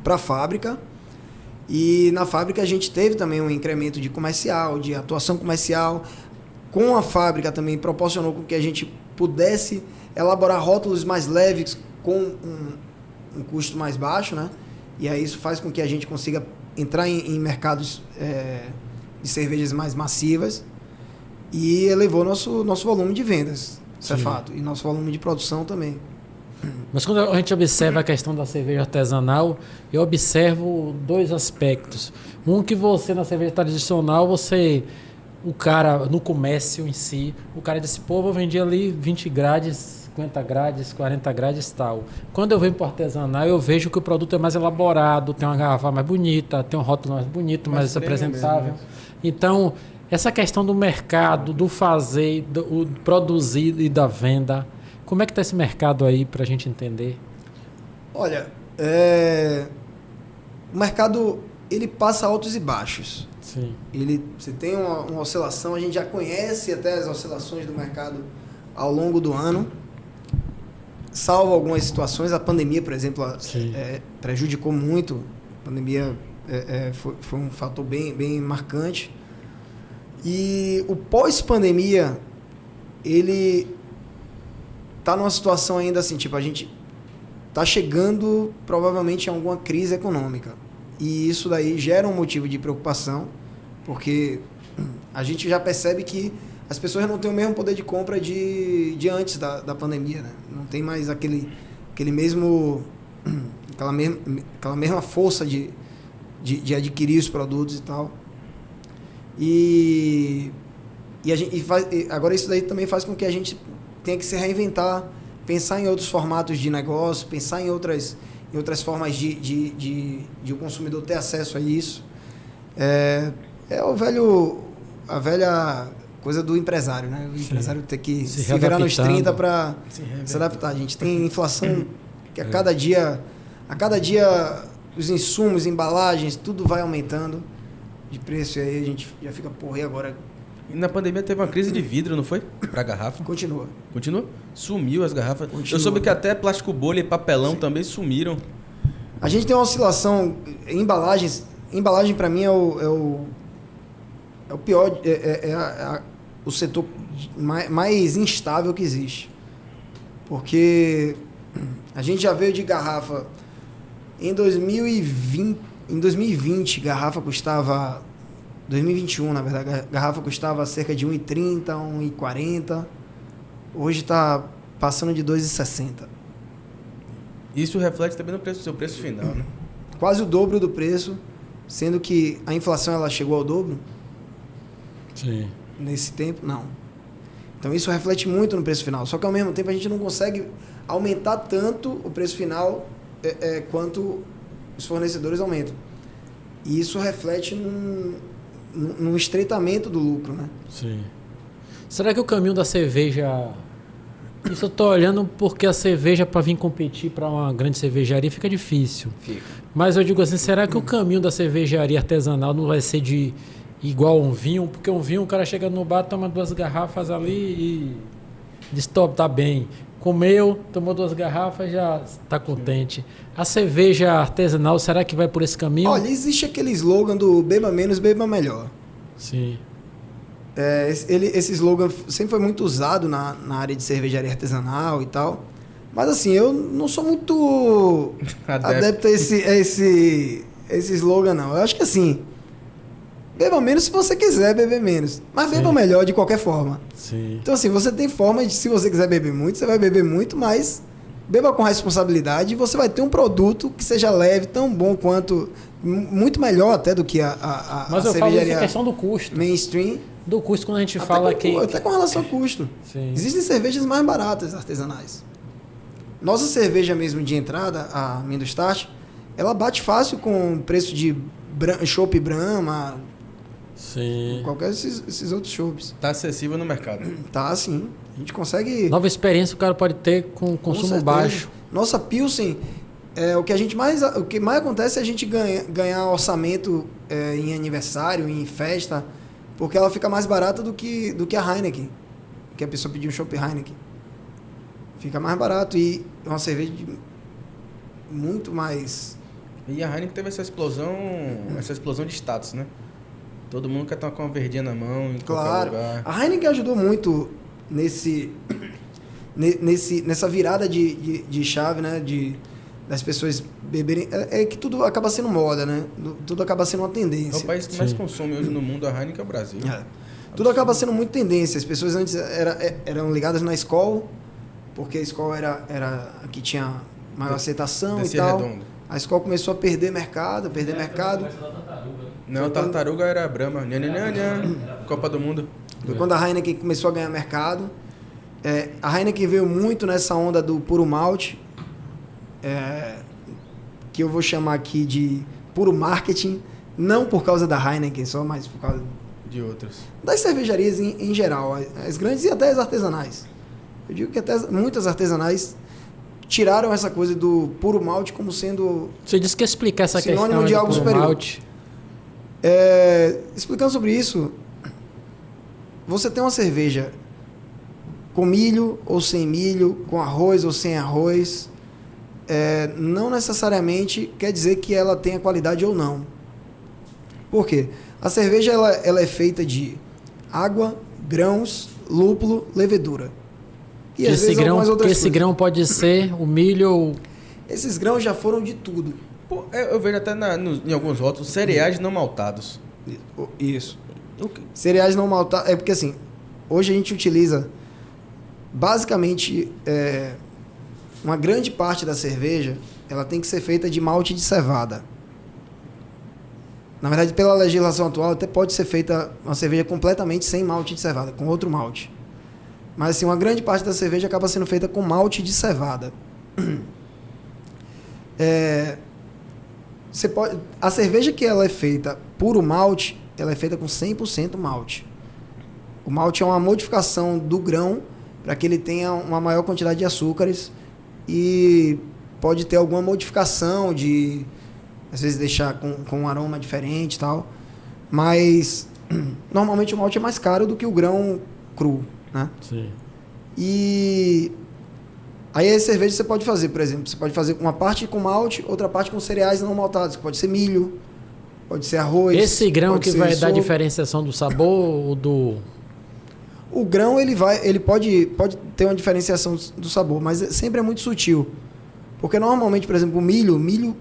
para a fábrica. E na fábrica a gente teve também um incremento de comercial, de atuação comercial. Com a fábrica também proporcionou com que a gente pudesse elaborar rótulos mais leves com um custo mais baixo, né? E aí isso faz com que a gente consiga entrar em mercados de cervejas mais massivas e elevou nosso volume de vendas, isso é fato, e nosso volume de produção também. Mas quando a gente observa a questão da cerveja artesanal, eu observo dois aspectos. Um, que você na cerveja tradicional, o cara no comércio em si, o cara disse, pô, vou vender ali 20 grades, 50 grades, 40 grades e tal. Quando eu venho para o artesanal, eu vejo que o produto é mais elaborado, tem uma garrafa mais bonita, tem um rótulo mais bonito, mais apresentável. Então, essa questão do mercado, do fazer, do produzir e da venda, como é que está esse mercado aí para a gente entender? Olha, o mercado ele passa altos e baixos. Sim. Você tem uma oscilação, a gente já conhece até as oscilações do mercado ao longo do ano, salvo algumas situações. A pandemia, por exemplo, prejudicou muito. A pandemia foi um fator bem marcante. E o pós-pandemia, ele está numa situação ainda assim, tipo, a gente está chegando provavelmente a alguma crise econômica. E isso daí gera um motivo de preocupação, porque a gente já percebe que as pessoas não têm o mesmo poder de compra de antes da pandemia, né? Não tem mais aquela mesma força de adquirir os produtos e tal. Agora isso daí também faz com que a gente tenha que se reinventar, pensar em outros formatos de negócio, pensar em outras formas de o consumidor ter acesso a isso. É a velha coisa do empresário, né? O empresário ter que se virar nos 30 para se adaptar. A gente tem inflação que a cada dia os insumos, embalagens, tudo vai aumentando de preço, e aí a gente já fica, porra, e agora? E na pandemia teve uma crise de vidro, não foi? Pra garrafa. Continua? Sumiu as garrafas. Continua. Eu soube que até plástico bolha e papelão também sumiram. A gente tem uma oscilação em embalagens. Embalagem, para mim, é o pior, o setor mais instável que existe. Porque a gente já veio de garrafa em 2020, garrafa custava... 2021, na verdade, a garrafa custava cerca de R$1,30, R$1,40. Hoje está passando de R$2,60. Isso reflete também no seu preço final, né? Quase o dobro do preço, sendo que a inflação ela chegou ao dobro. Sim. Nesse tempo, não. Então isso reflete muito no preço final. Só que ao mesmo tempo a gente não consegue aumentar tanto o preço final quanto os fornecedores aumentam. E isso reflete num estreitamento do lucro, né? Sim. Será que o caminho da cerveja... Isso eu estou olhando porque a cerveja, para vir competir para uma grande cervejaria, fica difícil. Fica. Mas eu digo assim, será que o caminho da cervejaria artesanal não vai ser igual a um vinho? Porque um vinho, o cara chega no bar, toma 2 garrafas ali e diz, top, tá bem. Comeu, tomou 2 garrafas, já está contente. A cerveja artesanal, será que vai por esse caminho? Olha, existe aquele slogan do beba menos, beba melhor. Sim. Esse slogan sempre foi muito usado na área de cervejaria artesanal e tal. Mas assim, eu não sou muito adepto a esse slogan, não. Eu acho que assim, Beba menos se você quiser beber menos. Mas Sim. beba melhor de qualquer forma. Sim. Então, assim, você tem forma de, se você quiser beber muito, você vai beber muito, mas beba com responsabilidade e você vai ter um produto que seja leve, tão bom quanto, muito melhor até do que a Mas eu falo isso cervejaria em questão do custo. mainstream. Do custo quando a gente fala que... Até com relação ao custo. Sim. Existem cervejas mais baratas artesanais. Nossa cerveja mesmo de entrada, a Mindustart, ela bate fácil com o preço de chopp Brahma, Sim. qualquer esses outros chopps. Tá acessível no mercado. Tá, assim. A gente consegue... Nova experiência o cara pode ter com consumo certeza. baixo. Nossa Pilsen, o que mais acontece é a gente ganhar orçamento em aniversário, em festa, porque ela fica mais barata do que a Heineken. Que a pessoa pediu um chopp Heineken. Fica mais barato e é uma cerveja muito mais... E a Heineken teve essa explosão de status, né? Todo mundo quer estar com uma verdinha na mão, em Claro. qualquer lugar. A Heineken ajudou muito nessa virada de chave, né? Das pessoas beberem. É que tudo acaba sendo moda, né? Tudo acaba sendo uma É o tendência. país que mais consome hoje no mundo a Heineken é o Brasil. É. Tudo acaba sendo muito tendência. As pessoas antes eram ligadas na Skol, porque a Skol era a que tinha maior aceitação e Descia tal. redondo. A Skol começou a perder mercado. Não, a tartaruga era a Brahma. Nha, nha, nha, nha. Copa do Mundo. Foi quando a Heineken começou a ganhar mercado. A Heineken veio muito nessa onda do puro malte, que eu vou chamar aqui de puro marketing, não por causa da Heineken só, mas por causa De outros. das cervejarias em geral, as grandes e até as artesanais. Eu digo que até muitas artesanais tiraram essa coisa do puro malte como sendo... Você disse que ia explicar essa Sinônimo questão de do algo puro superior. malte. Explicando sobre isso, você tem uma cerveja com milho ou sem milho, com arroz ou sem arroz, não necessariamente quer dizer que ela tenha qualidade ou não. Por quê? A cerveja ela é feita de água, grãos, lúpulo, levedura. E às vezes algumas outras Que esse coisas. grão pode ser o milho ou... Esses grãos já foram de tudo. Pô, eu vejo até em alguns rótulos cereais não maltados. Isso. Cereais não maltados. É porque assim, hoje a gente utiliza basicamente uma grande parte da cerveja, ela tem que ser feita de malte de cevada. Na verdade, pela legislação atual, até pode ser feita uma cerveja completamente sem malte de cevada, com outro malte. Mas assim, uma grande parte da cerveja acaba sendo feita com malte de cevada. A cerveja que ela é feita puro malte, ela é feita com 100% malte. O malte é uma modificação do grão para que ele tenha uma maior quantidade de açúcares e pode ter alguma modificação de, às vezes, deixar com um aroma diferente e tal. Mas, normalmente, o malte é mais caro do que o grão cru, né? Sim. E aí a cerveja você pode fazer, por exemplo, você pode fazer uma parte com malte, outra parte com cereais não maltados, que pode ser milho, pode ser arroz. Esse grão pode que ser vai dar sorgo. diferenciação do sabor ou do... O grão ele pode ter uma diferenciação do sabor, mas sempre é muito sutil. Porque normalmente, por exemplo, o milho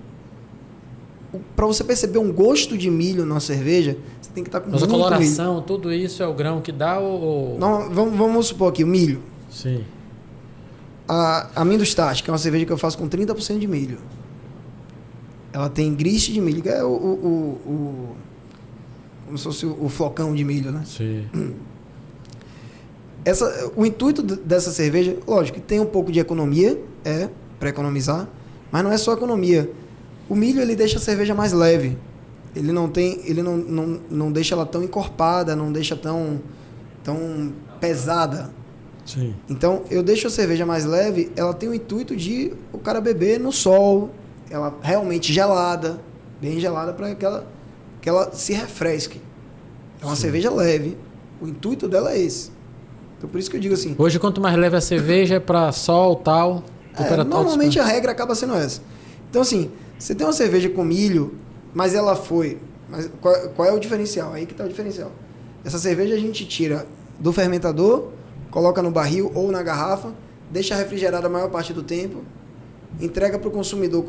para você perceber um gosto de milho na cerveja, você tem que estar com Mas a muito coloração, tudo isso é o grão que dá ou... Não, vamos supor aqui, o milho. Sim. A Mindustart, que é uma cerveja que eu faço com 30% de milho. Ela tem grist de milho, que é como se fosse o flocão de milho, né? Sim. O intuito dessa cerveja, lógico, que tem um pouco de economia, para economizar, mas não é só economia. O milho, ele deixa a cerveja mais leve. Ele não deixa ela tão encorpada, não deixa tão pesada. Sim. Então, eu deixo a cerveja mais leve, ela tem o intuito de o cara beber no sol, ela realmente gelada, bem gelada, para que ela se refresque. É uma cerveja leve. O intuito dela é esse. Então, por isso que eu digo assim... Hoje, quanto mais leve a cerveja, é para sol, tal... normalmente a regra acaba sendo essa. Então, assim, você tem uma cerveja com milho, mas ela foi... Mas qual é o diferencial? Aí que está o diferencial. Essa cerveja a gente tira do fermentador, coloca no barril ou na garrafa, deixa refrigerada a maior parte do tempo, entrega para o consumidor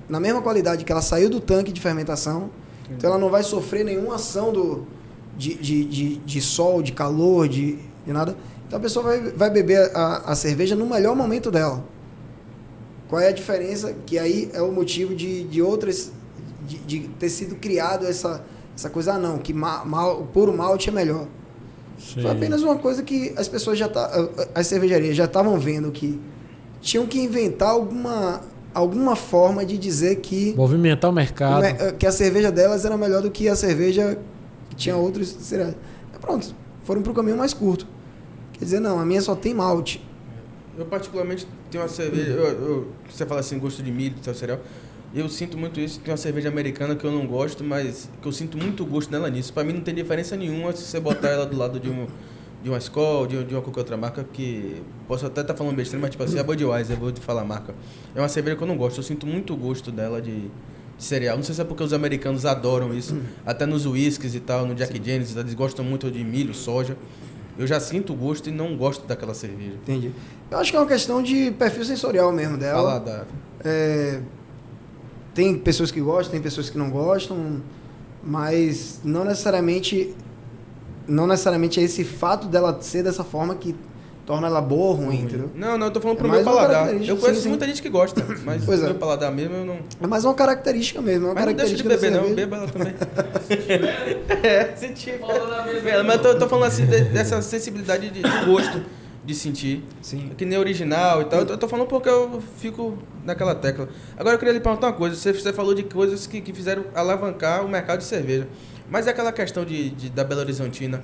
na mesma qualidade que ela saiu do tanque de fermentação. Então ela não vai sofrer nenhuma ação de sol, de calor, de nada. Então a pessoa vai beber a cerveja no melhor momento dela. Qual é a diferença? Que aí é o motivo de outras... De ter sido criado essa coisa, não, que o puro malte é melhor. Sim. Foi apenas uma coisa que as pessoas as cervejarias já estavam vendo que tinham que inventar alguma forma de dizer que... Movimentar o mercado. Que a cerveja delas era melhor do que a cerveja que tinha outros cereais. Pronto, foram para o caminho mais curto. Quer dizer, não, a minha só tem malte. Eu particularmente tenho uma cerveja... você fala assim, gosto de milho, tal cereal... Eu sinto muito isso. Tem uma cerveja americana que eu não gosto, mas que eu sinto muito gosto nela nisso. Pra mim não tem diferença nenhuma se você botar ela do lado de uma Skol, de uma qualquer outra marca, que... Posso até estar falando besteira, mas tipo assim, a Budweiser, eu vou te falar a marca. É uma cerveja que eu não gosto. Eu sinto muito gosto dela de cereal. Não sei se é porque os americanos adoram isso. Até nos whiskies e tal, no Jack Daniels, eles gostam muito de milho, soja. Eu já sinto o gosto e não gosto daquela cerveja. Entendi. Eu acho que é uma questão de perfil sensorial mesmo dela. Paladar. Tem pessoas que gostam, tem pessoas que não gostam, mas não necessariamente é esse fato dela ser dessa forma que torna ela boa ou ruim, entendeu? Não, eu tô falando pro mais meu uma paladar. característica, Eu conheço sim. muita gente que gosta, mas Pois pro é. meu paladar mesmo eu não... É mais uma característica mesmo. Uma Mas não deixa de característica beber, da não. cerveja. Beba ela também. Se tiver. Mas eu tô falando assim, dessa sensibilidade de gosto, de sentir. Sim. Que nem original e tal. Eu tô falando porque eu fico naquela tecla. Agora eu queria lhe perguntar uma coisa. Você falou de coisas que fizeram alavancar o mercado de cerveja. Mas é aquela questão da Belo Horizontina,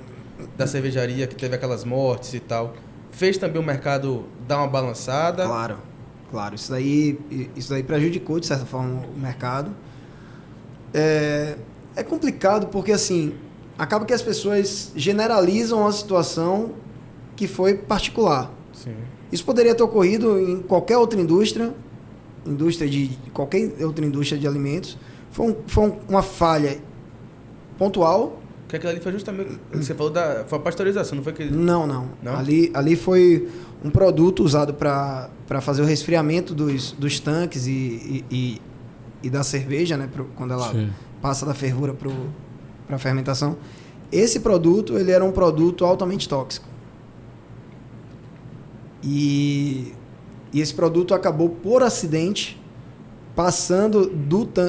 da cervejaria, que teve aquelas mortes e tal, fez também o mercado dar uma balançada? Claro. Isso daí prejudicou, de certa forma, o mercado. É complicado porque, assim, acaba que as pessoas generalizam a situação que foi particular. Sim. Isso poderia ter ocorrido em qualquer outra qualquer outra indústria de alimentos. Foi uma falha pontual. Porque aquilo ali foi justamente... Você falou foi a pasteurização, não foi que... Não. Não? Ali foi um produto usado para fazer o resfriamento dos tanques e da cerveja, né? Quando ela passa da fervura para a fermentação. Esse produto, ele era um produto altamente tóxico. E esse produto acabou, por acidente, passando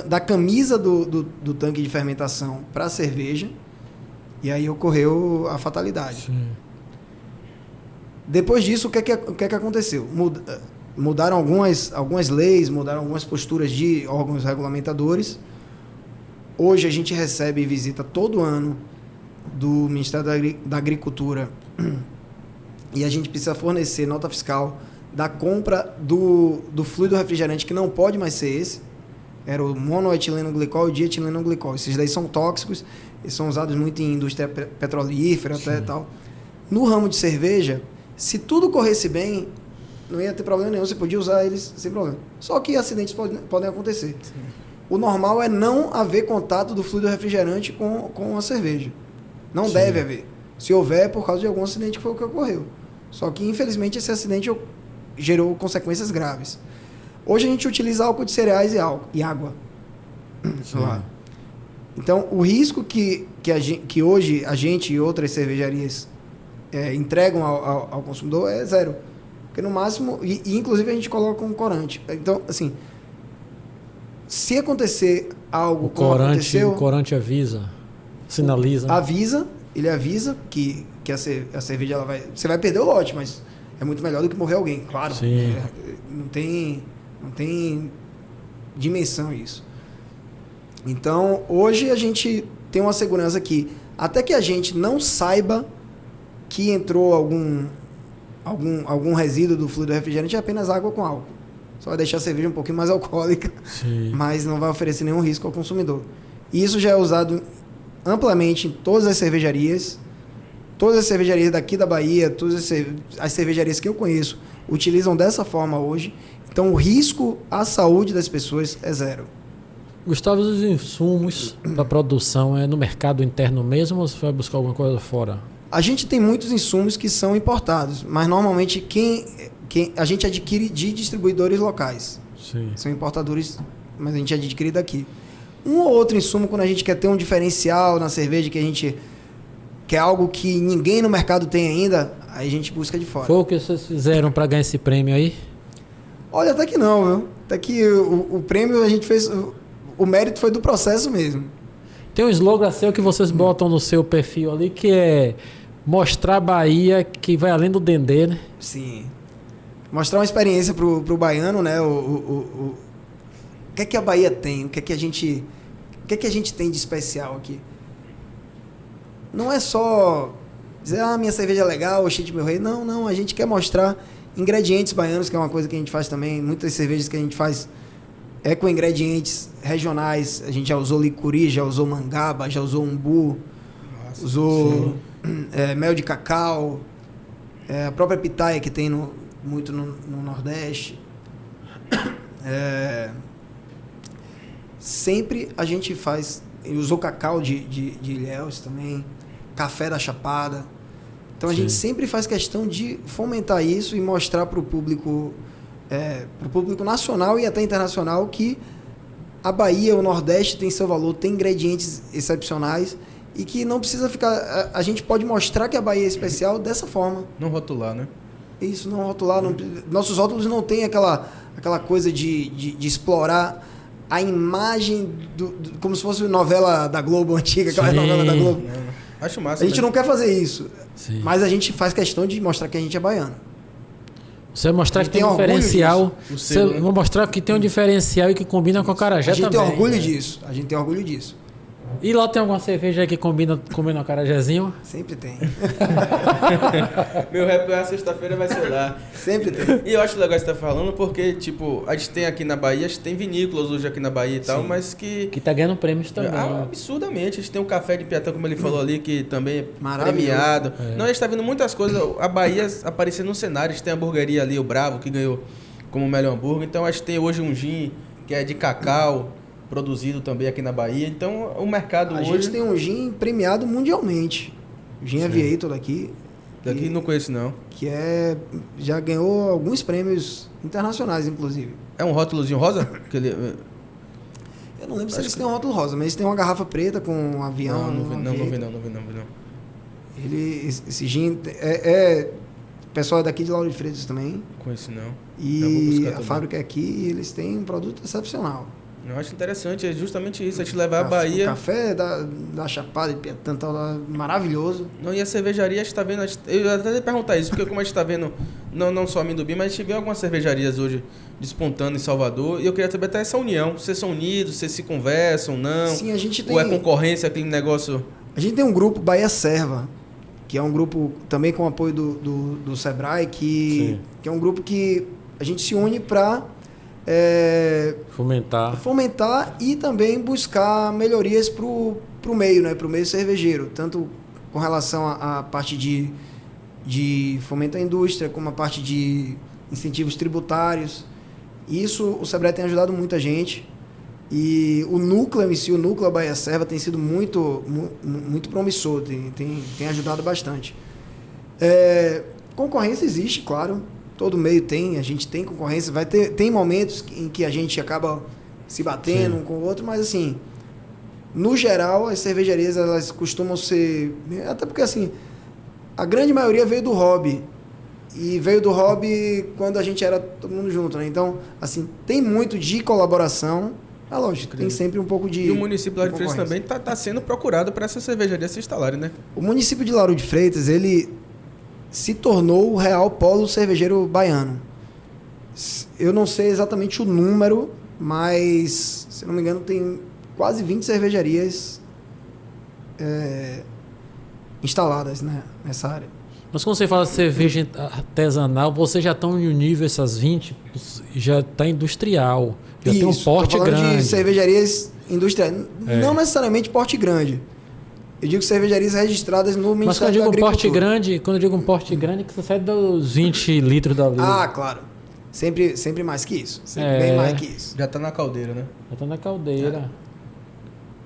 da camisa do tanque de fermentação para a cerveja. E aí ocorreu a fatalidade. Sim. Depois disso, o que é que aconteceu? Mudaram algumas leis, mudaram algumas posturas de órgãos regulamentadores. Hoje a gente recebe visita todo ano do Ministério da Agricultura e a gente precisa fornecer nota fiscal da compra do fluido refrigerante, que não pode mais ser esse. Era o monoetileno glicol e o dietileno glicol. Esses daí são tóxicos, eles são usados muito em indústria petrolífera até e tal. No ramo de cerveja, se tudo corresse bem, não ia ter problema nenhum, você podia usar eles sem problema. Só que acidentes podem acontecer. Sim. O normal é não haver contato do fluido refrigerante com a cerveja. Não deve haver. Se houver, é por causa de algum acidente que foi o que ocorreu. Só que, infelizmente, esse acidente gerou consequências graves. Hoje a gente utiliza álcool de cereais e água. Então, o risco que hoje a gente e outras cervejarias entregam ao consumidor é zero. Porque no máximo, e inclusive a gente coloca um corante. Então, assim, se acontecer algo como aconteceu... O corante avisa, sinaliza. Ele avisa que a cerveja você vai perder o lote, mas é muito melhor do que morrer alguém, claro. Sim. Não tem dimensão isso. Então, hoje a gente tem uma segurança que, até que a gente não saiba que entrou algum resíduo do fluido refrigerante, é apenas água com álcool. Só vai deixar a cerveja um pouquinho mais alcoólica, mas não vai oferecer nenhum risco ao consumidor. E isso já é usado amplamente em todas as cervejarias. Todas as cervejarias daqui da Bahia, todas as cervejarias que eu conheço, utilizam dessa forma hoje. Então, o risco à saúde das pessoas é zero. Gustavo, os insumos para produção é no mercado interno mesmo ou você vai buscar alguma coisa fora? A gente tem muitos insumos que são importados, mas normalmente a gente adquire de distribuidores locais. Sim. São importadores, mas a gente adquire daqui. Um ou outro insumo quando a gente quer ter um diferencial na cerveja, que a gente quer algo que ninguém no mercado tem ainda, aí a gente busca de fora. Foi o que vocês fizeram para ganhar esse prêmio aí? Olha, até que não, viu? Até que o prêmio a gente fez... O mérito foi do processo mesmo. Tem um slogan seu que vocês botam no seu perfil ali, que é mostrar a Bahia que vai além do Dendê, né? Sim. Mostrar uma experiência pro baiano, né? O que é que a Bahia tem? O que é que a gente tem de especial aqui? Não é só dizer, minha cerveja é legal, o Chite Meu Rei. Não. A gente quer mostrar ingredientes baianos, que é uma coisa que a gente faz também. Muitas cervejas que a gente faz é com ingredientes regionais. A gente já usou licuri, já usou mangaba, já usou umbu, usou mel de cacau, a própria pitaia que tem muito no Nordeste. Sempre a gente faz... Usou cacau de Ilhéus também, café da Chapada. Então a gente sempre faz questão de fomentar isso e mostrar para o público nacional e até internacional que a Bahia, o Nordeste tem seu valor, tem ingredientes excepcionais e que não precisa ficar... A gente pode mostrar que a Bahia é especial dessa forma. Não rotular, né? Isso, não rotular. Nossos rótulos não tem aquela coisa de explorar a imagem como se fosse novela da Globo antiga, aquela novela da Globo. Acho massa. A gente não quer fazer isso, Sim. mas a gente faz questão de mostrar que a gente é baiano. Você vai mostrar que tem um diferencial. Você vai mostrar que tem um diferencial e que combina com a acarajé também. A gente tem orgulho disso. A gente tem orgulho disso. E lá tem alguma cerveja aí que combina com o acarajézinho? Sempre tem. Meu rap na sexta-feira vai ser lá. Sempre tem. E eu acho legal você estar falando porque, tipo, a gente tem aqui na Bahia, a gente tem vinícolas hoje aqui na Bahia e tal, mas que... Que tá ganhando prêmios também. Absurdamente. A gente tem um café de Piatã, como ele falou ali, que também é Maravilhoso. premiado. Não, a gente tá vendo muitas coisas. A Bahia aparecendo no cenário. A gente tem a hamburgueria ali, o Bravo, que ganhou como o melhor hambúrguer. Então a gente tem hoje um gin que é de cacau, produzido também aqui na Bahia. Então o mercado hoje... A gente tem um gin premiado mundialmente. O Gin Aviator daqui. Daqui não conheço, não. Que já ganhou alguns prêmios internacionais, inclusive. É um rótulozinho rosa? Eu não lembro se eles têm um rótulo rosa, mas eles têm uma garrafa preta com um avião. Não vi não. Esse gin o pessoal é daqui de Lauro de Freitas também. Conheço não. E a fábrica é aqui e eles têm um produto excepcional. Eu acho interessante, é justamente isso, a gente levar a Bahia... O café da Chapada de Piatã, maravilhoso. Não, e a cervejaria, a gente tá vendo... Eu até ia perguntar isso, porque como a gente tá vendo, não só a Mindubim, mas a gente vê algumas cervejarias hoje despontando em Salvador, e eu queria saber até essa união. Vocês são unidos, vocês se conversam, não? Sim, a gente tem... Ou é concorrência, aquele negócio... A gente tem um grupo, Bahia Serva, que é um grupo também com apoio do Sebrae, que é um grupo que a gente se une para... fomentar e também buscar melhorias para o meio, né? Para o meio cervejeiro, tanto com relação à parte de fomento à indústria, como a parte de incentivos tributários. Isso o Sebrae tem ajudado muita gente e o núcleo em si, o núcleo Bahia Serva tem sido muito promissor, tem ajudado bastante. Concorrência existe, claro. Todo meio a gente tem concorrência, tem momentos em que a gente acaba se batendo um com o outro, mas assim, no geral, as cervejarias, elas costumam ser, até porque assim, a grande maioria veio do hobby, e veio do hobby quando a gente era todo mundo junto, né? Então, assim, tem muito de colaboração, é lógico, tem sempre um pouco de... E o município de Lauro de Freitas também tá sendo procurado para essas cervejarias se instalarem, né? O município de Lauro de Freitas, ele se tornou o real polo cervejeiro baiano. Eu não sei exatamente o número, mas, se não me engano, tem quase 20 cervejarias instaladas, né, nessa área. Mas quando você fala de cerveja artesanal, vocês já estão em um nível, essas 20, já está industrial, já tem um porte tô falando grande. De cervejarias industriais, não necessariamente porte grande. Eu digo cervejarias registradas no Ministério da Agricultura. Quando eu digo um porte grande, que você sai dos 20 litros da vida. Ah, claro. Sempre mais que isso. Sempre bem mais que isso. Já tá na caldeira, né? Já tá na caldeira.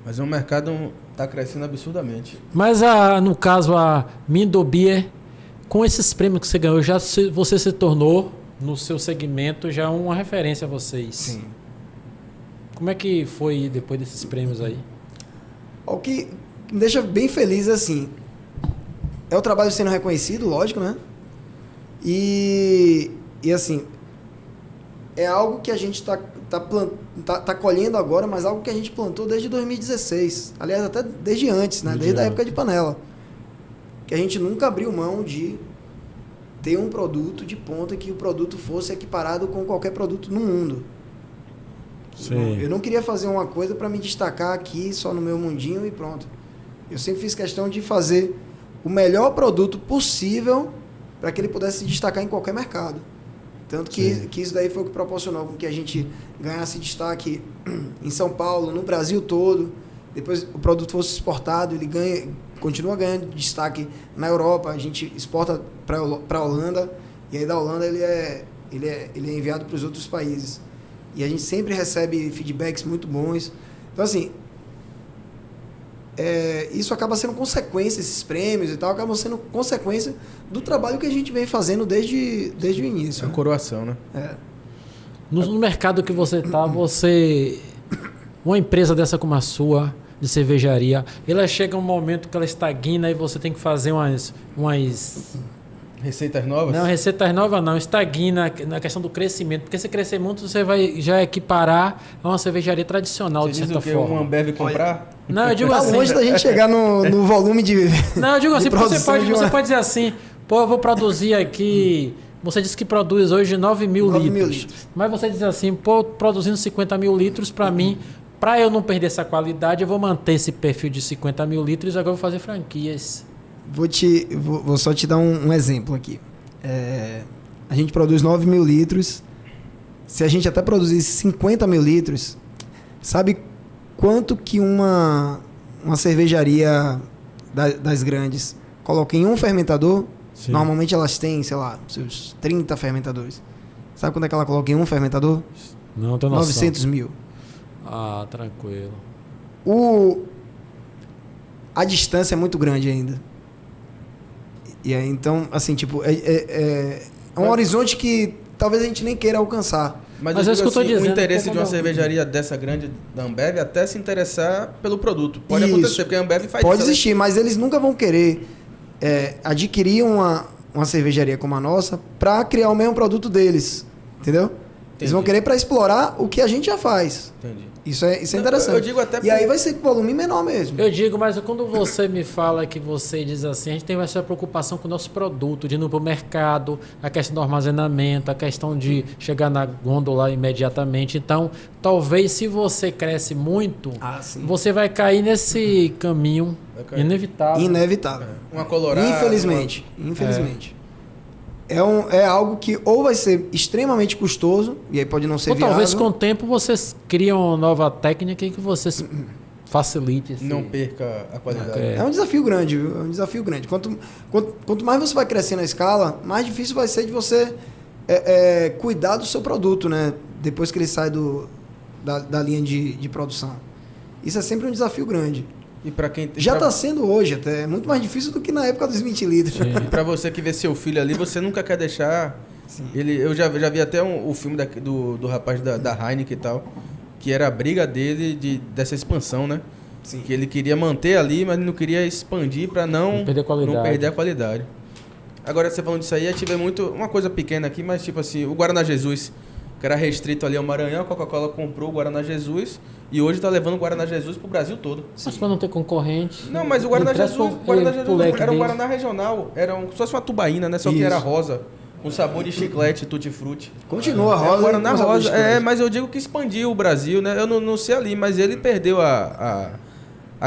Mas o mercado tá crescendo absurdamente. Mas, no caso, a Mindubim, com esses prêmios que você ganhou, você se tornou, no seu segmento, já uma referência a vocês. Sim. Como é que foi depois desses prêmios aí? O que me deixa bem feliz, assim, é o trabalho sendo reconhecido, lógico, né? E assim, é algo que a gente tá colhendo agora, mas algo que a gente plantou desde 2016. Aliás, até desde antes, né? Desde a época de panela. Que a gente nunca abriu mão de ter um produto de ponta que o produto fosse equiparado com qualquer produto no mundo. Sim. Eu não queria fazer uma coisa para me destacar aqui só no meu mundinho e pronto. Eu sempre fiz questão de fazer o melhor produto possível para que ele pudesse se destacar em qualquer mercado. Tanto que isso daí foi o que proporcionou com que a gente ganhasse destaque em São Paulo, no Brasil todo. Depois o produto fosse exportado, ele continua ganhando destaque na Europa. A gente exporta para a Holanda, e aí da Holanda ele é enviado para os outros países. E a gente sempre recebe feedbacks muito bons. Então, assim, isso acaba sendo consequência, esses prêmios e tal, acabam sendo consequência do trabalho que a gente vem fazendo desde o início. A coroação, né? No mercado que você está, uma empresa dessa como a sua, de cervejaria, ela chega um momento que ela estagna e você tem que fazer umas Receitas novas? Não, receitas novas não, estagna na questão do crescimento, porque se crescer muito você vai já equiparar a uma cervejaria tradicional, de certa forma. Uma Ambev comprar? Não, eu digo tá assim... longe da gente chegar no volume de... Não, eu digo assim, você uma... pode dizer assim, pô, eu vou produzir aqui... Você disse que produz hoje 9 mil litros. Mas você diz assim, pô, produzindo 50 mil litros, para mim, para eu não perder essa qualidade, eu vou manter esse perfil de 50 mil litros e agora eu vou fazer franquias. Vou só te dar um exemplo aqui. A gente produz 9 mil litros. Se a gente até produzisse 50 mil litros, sabe quanto que uma cervejaria das grandes coloca em um fermentador? Sim. Normalmente elas têm, sei lá, seus 30 fermentadores. Sabe quanto é que ela coloca em um fermentador? Não tenho noção. 900 mil. Ah, tranquilo. A distância é muito grande ainda. E aí, então, assim, tipo, é um horizonte que talvez a gente nem queira alcançar. Mas eu digo assim, o interesse de uma cervejaria dessa grande da Ambev até se interessar pelo produto. Pode acontecer, porque a Ambev faz isso. Pode existir, mas eles nunca vão querer adquirir uma cervejaria como a nossa para criar o mesmo produto deles. Entendeu? Entendi. Eles vão querer para explorar o que a gente já faz. Entendi. Isso é interessante. Eu digo até e aí vai ser com volume menor mesmo. Eu digo, mas quando você me fala que você diz assim, a gente tem essa preocupação com o nosso produto, de ir para o mercado, a questão do armazenamento, a questão de chegar na gôndola imediatamente. Então, talvez se você cresce muito, você vai cair nesse caminho inevitável. Inevitável. Uma colorada. Infelizmente. É algo que ou vai ser extremamente custoso, e aí pode não ser viável. Ou talvez com o tempo vocês criam uma nova técnica que vocês facilite. Não perca a qualidade. É um desafio grande, viu? É um desafio grande. Quanto mais você vai crescer na escala, mais difícil vai ser de você cuidar do seu produto, né? Depois que ele sai da linha de produção. Isso é sempre um desafio grande. E para quem já está sendo hoje até, é muito mais difícil do que na época dos 20 litros. E para você que vê seu filho ali, você nunca quer deixar... Eu já vi até o filme do rapaz da Heineken e tal, que era a briga dele dessa expansão, né? Sim. Que ele queria manter ali, mas não queria expandir para não perder a qualidade. Agora, você falando disso aí, eu tive uma coisa pequena aqui, mas tipo assim, o Guaraná Jesus, que era restrito ali ao Maranhão, a Coca-Cola comprou o Guaraná Jesus e hoje está levando o Guaraná Jesus pro Brasil todo. Mas para não ter concorrente... Não, mas o Guaraná Jesus era um Guaraná regional, só uma tubaína, né? Só que era rosa, com sabor de chiclete, tutti-frutti. Continua rosa. Guaraná rosa, mas eu digo que expandiu o Brasil, né? Eu não sei ali, mas ele perdeu a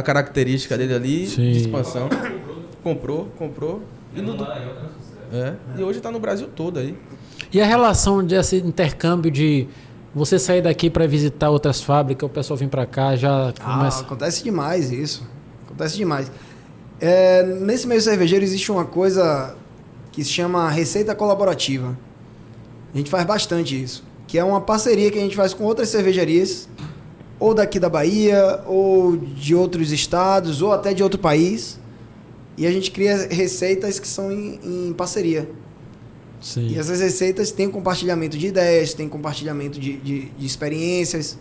característica dele ali, de expansão. Comprou. E hoje está no Brasil todo aí. E a relação desse intercâmbio de você sair daqui para visitar outras fábricas, o pessoal vir para cá, já começa... Acontece demais isso. Acontece demais. Nesse meio cervejeiro existe uma coisa que se chama receita colaborativa. A gente faz bastante isso. Que é uma parceria que a gente faz com outras cervejarias, ou daqui da Bahia, ou de outros estados, ou até de outro país. E a gente cria receitas que são em parceria. Sim. E essas receitas têm compartilhamento de ideias, têm compartilhamento de experiências.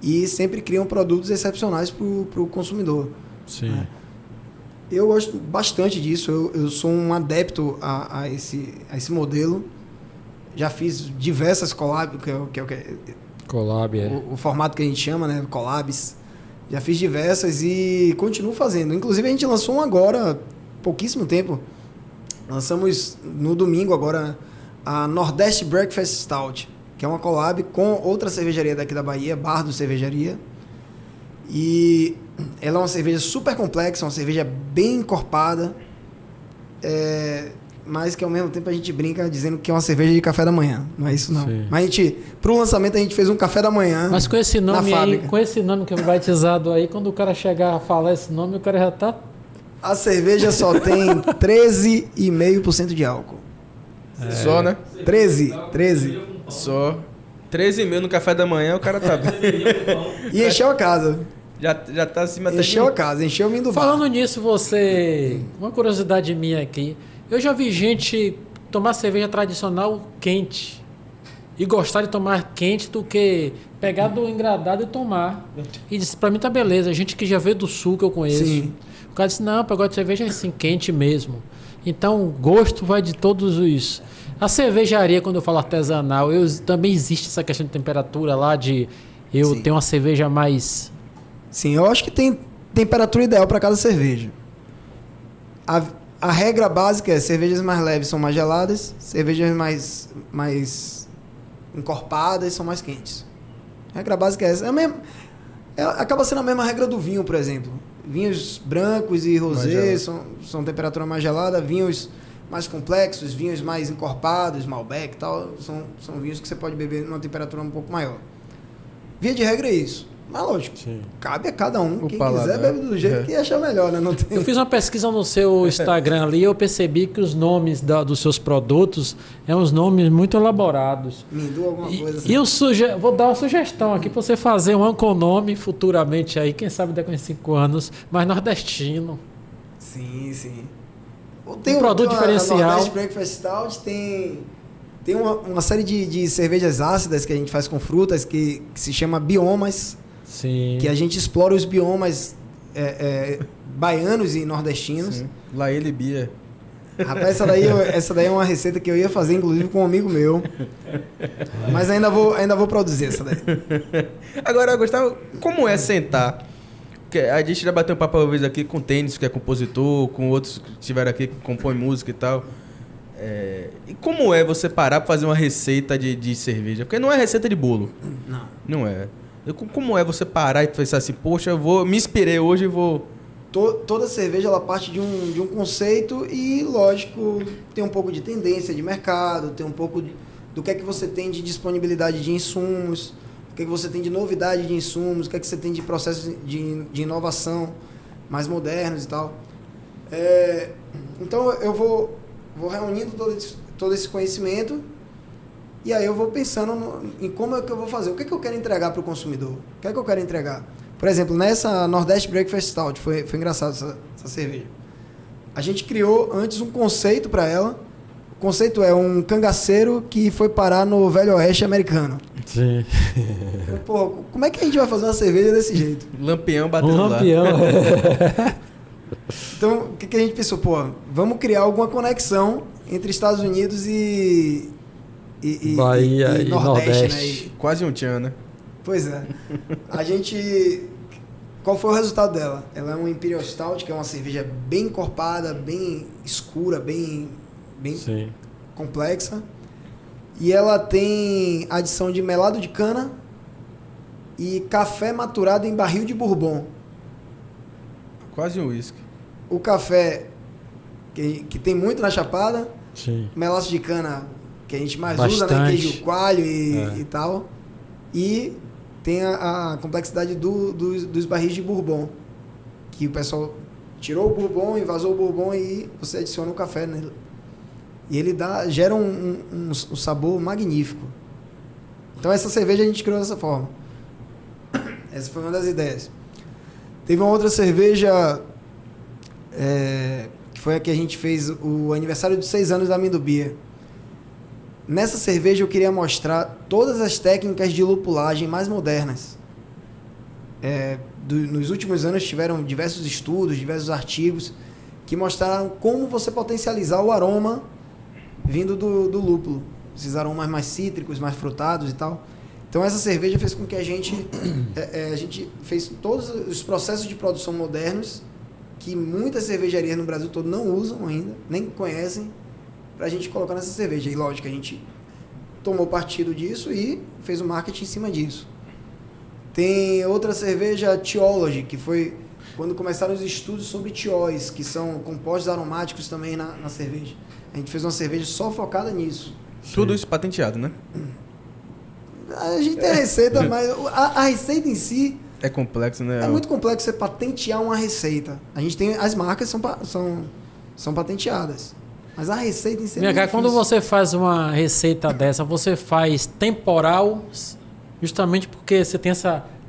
e sempre criam produtos excepcionais para o consumidor. Sim. Né? Eu gosto bastante disso, eu sou um adepto a esse modelo. Já fiz diversas collabs, Collab, o formato que a gente chama, né? Collabs. Já fiz diversas e continuo fazendo. Inclusive, a gente lançou um agora, pouquíssimo tempo. Lançamos no domingo agora a Nordeste Breakfast Stout, que é uma collab com outra cervejaria daqui da Bahia, Bar do Cervejaria. E ela é uma cerveja super complexa, uma cerveja bem encorpada, mas que ao mesmo tempo a gente brinca dizendo que é uma cerveja de café da manhã. Não é isso, não. Sim. Mas pro lançamento a gente fez um café da manhã. Mas com esse nome na aí, fábrica. com esse nome que é batizado aí, quando o cara chegar a falar esse nome, o cara já tá... A cerveja só tem 13,5% de álcool. Só, né? 13. Só. 13,5 no café da manhã, o cara tá bem. E encheu a casa. Já tá acima até Encheu a casa, encheu o vinho do bar. Falando nisso, uma curiosidade minha aqui. Eu já vi gente tomar cerveja tradicional quente e gostar de tomar quente do que pegar do engradado e tomar. E disse, pra mim tá beleza. Gente que já veio do sul que eu conheço. Sim. O cara disse, não, eu gosto de cerveja assim, quente mesmo. Então, o gosto vai de todos os... A cervejaria, quando eu falo artesanal, também existe essa questão de temperatura lá, de eu Sim. ter uma cerveja mais... Sim, eu acho que tem temperatura ideal para cada cerveja. A regra básica é cervejas mais leves são mais geladas, cervejas mais encorpadas são mais quentes. A regra básica é essa. Acaba sendo a mesma regra do vinho, por exemplo. Vinhos brancos e rosé são temperatura mais gelada, vinhos mais complexos, vinhos mais encorpados, Malbec e tal, são vinhos que você pode beber numa temperatura um pouco maior. Via de regra é isso. Mas lógico, Sim. cabe a cada um. O Quem paladar. quiser bebe do jeito que achar melhor, né? Não tem... Eu fiz uma pesquisa no seu Instagram ali e eu percebi que os nomes dos seus produtos são uns nomes muito elaborados. Mindu alguma coisa assim. E eu vou dar uma sugestão aqui para você fazer um com nome futuramente aí, quem sabe daqui a uns 5 anos, mas nordestino. Sim. Um produto diferencial. A Nordeste Breakfast Stout tem uma série de cervejas ácidas que a gente faz com frutas que se chama biomas, Sim. que a gente explora os biomas baianos e nordestinos. Sim. Lá ele Bia. Rapaz, essa daí é uma receita que eu ia fazer, inclusive, com um amigo meu. Mas ainda vou produzir essa daí. Agora, Gustavo, como é sentar? Porque a gente já bateu um papo uma vez aqui com o Tênis, que é compositor, com outros que estiveram aqui que compõem música e tal. E como é você parar para fazer uma receita de cerveja? Porque não é receita de bolo. Não é. Como é você parar e pensar assim, poxa, me inspirei hoje e vou... Toda cerveja ela parte de um conceito e, lógico, tem um pouco de tendência de mercado, tem um pouco do que é que você tem de disponibilidade de insumos, o que é que você tem de novidade de insumos, o que é que você tem de processos de inovação mais modernos e tal. Então eu vou reunindo todo esse conhecimento e aí eu vou pensando em como é que eu vou fazer, o que é que eu quero entregar para o consumidor, o que é que eu quero entregar. Por exemplo, nessa Nordeste Breakfast Stout, foi engraçado essa cerveja. A gente criou antes um conceito para ela. O conceito é um cangaceiro que foi parar no Velho Oeste americano. Sim. Pô, como é que a gente vai fazer uma cerveja desse jeito? Lampião batendo Um lá. lampião. Então, o que a gente pensou? Pô, vamos criar alguma conexão entre Estados Unidos e Bahia e Nordeste. né? E- Quase um tchan, né? Pois é. Qual foi o resultado dela? Ela é uma Imperial Stout, que é uma cerveja bem encorpada, bem escura, bem Sim. complexa. E ela tem adição de melado de cana e café maturado em barril de bourbon. Quase um uísque. O café, que tem muito na Chapada, Sim. melaço de cana, que a gente mais usa, né? Bastante. Queijo coalho e tal. E tem a complexidade dos barris de bourbon, que o pessoal tirou o bourbon, invasou o bourbon e você adiciona o café nele. E ele gera um sabor magnífico. Então essa cerveja a gente criou dessa forma. Essa foi uma das ideias. Teve uma outra cerveja que foi a que a gente fez o aniversário de 6 anos da Mindu Beer. Nessa cerveja eu queria mostrar todas as técnicas de lupulagem mais modernas. nos últimos anos tiveram diversos estudos, diversos artigos que mostraram como você potencializar o aroma vindo do lúpulo. Esses aromas mais cítricos, mais frutados e tal. Então essa cerveja fez com que a gente fez todos os processos de produção modernos que muitas cervejarias no Brasil todo não usam ainda, nem conhecem, pra gente colocar nessa cerveja. E lógico, a gente tomou partido disso e fez o marketing em cima disso. Tem outra cerveja, Teology, que foi quando começaram os estudos sobre tióis, que são compostos aromáticos também na cerveja. A gente fez uma cerveja só focada nisso. Tudo isso patenteado, né? A gente tem a receita, mas a receita em si é complexo, né? É muito complexo você patentear uma receita. A gente tem as marcas são patenteadas, mas a receita em si Minha cara, quando você faz uma receita dessa, você faz temporal, justamente porque você tem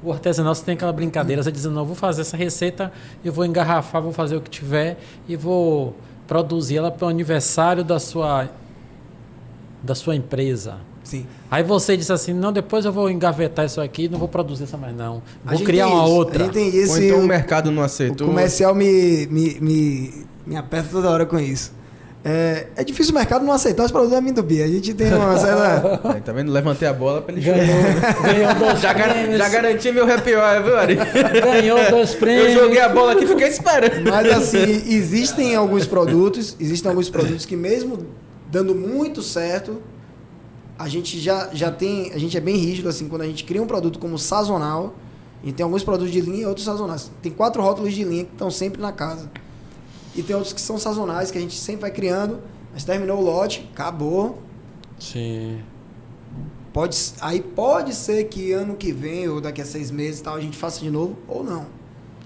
o artesanal, você tem aquela brincadeira, você diz, não, vou fazer essa receita, eu vou engarrafar, vou fazer o que tiver e vou produzir ela para o aniversário da sua empresa. Sim. Aí você disse assim, não, depois eu vou engavetar isso aqui, não vou produzir essa mais não. Vou gente criar uma outra. A gente tem isso. Ou então o mercado não aceitou. O comercial me aperta toda hora com isso. É difícil o mercado não aceitar os produtos da Amendobi. A gente tem uma certa... Tá vendo? Levantei a bola pra ele Ganhou 2 prêmios. Já garanti meu happy hour, viu, Ari? Ganhou 2 prêmios. Eu joguei a bola aqui e fiquei esperando. Mas assim, existem alguns produtos que mesmo dando muito certo, a gente já tem, a gente é bem rígido assim, quando a gente cria um produto como sazonal, e tem alguns produtos de linha e outros sazonais. Tem 4 rótulos de linha que estão sempre na casa. E tem outros que são sazonais, que a gente sempre vai criando, mas terminou o lote, acabou. Sim. Pode ser que ano que vem, ou daqui a 6 meses, tal, a gente faça de novo, ou não.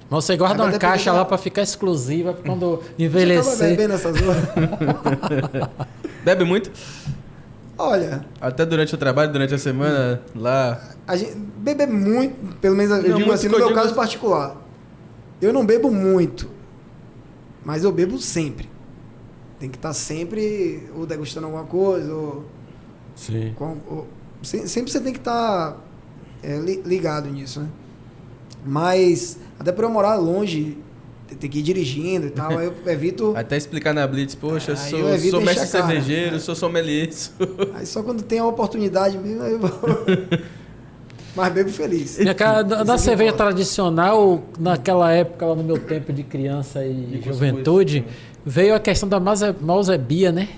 Mas você guarda uma caixa lá para ficar exclusiva, quando envelhecer. Você acaba bebendo essas horas? Bebe muito? Olha... Até durante o trabalho, durante a semana, lá... A gente bebe muito, pelo menos eu digo assim, no meu caso particular. Eu não bebo muito, mas eu bebo sempre. Tem que estar sempre ou degustando alguma coisa, ou... Sim. Sempre você tem que estar ligado nisso, né? Mas, até por eu morar longe, ter que ir dirigindo e tal, aí eu evito... Até explicar na Blitz, poxa, eu sou mestre encher a cara, cervejeiro, sou sommelier. Aí só quando tem a oportunidade mesmo, aí eu vou... Mas bebo feliz. Minha cara, da cerveja tradicional, naquela época, lá no meu tempo de criança e juventude, veio a questão da Malzebia, né?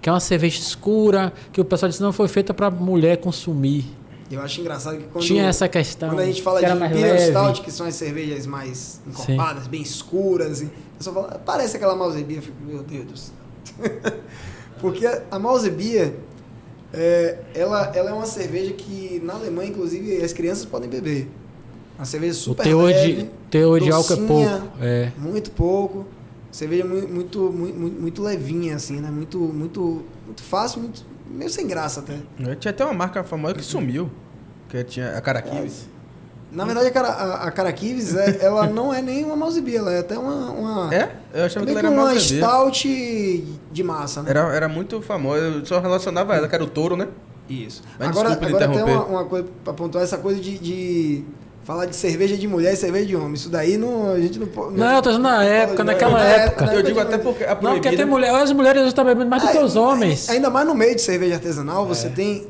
Que é uma cerveja escura, que o pessoal disse não foi feita para mulher consumir. Eu acho engraçado que quando... Tinha essa questão. Quando a gente fala de Imperial Stout, que são as cervejas mais encorpadas, bem escuras, o pessoal fala, parece aquela Malzebia. Eu fico, meu Deus do céu. Porque a Malzebia, ela é uma cerveja que na Alemanha, inclusive, as crianças podem beber. Uma cerveja super leve. Teor de álcool é pouco. Muito pouco. Cerveja muito levinha, assim, né? Muito fácil, meio sem graça até. Tinha até uma marca famosa que sumiu, que tinha a Caraquives. Na verdade, a Caraquives, ela não é nem uma Malzebia, ela é até uma... Eu achava que ela era uma Malzebia. Stout de massa, né? Era muito famosa, eu só relacionava ela, que era o touro, né? Isso. Mas agora tem interromper. uma coisa pra pontuar, essa coisa de falar de cerveja de mulher e cerveja de homem. Isso daí a gente não pode... Não, eu tô dizendo naquela época. Eu digo até porque a Não, porque tem mulher, as mulheres estão bebendo mais do que os homens. Ainda mais no meio de cerveja artesanal, você tem...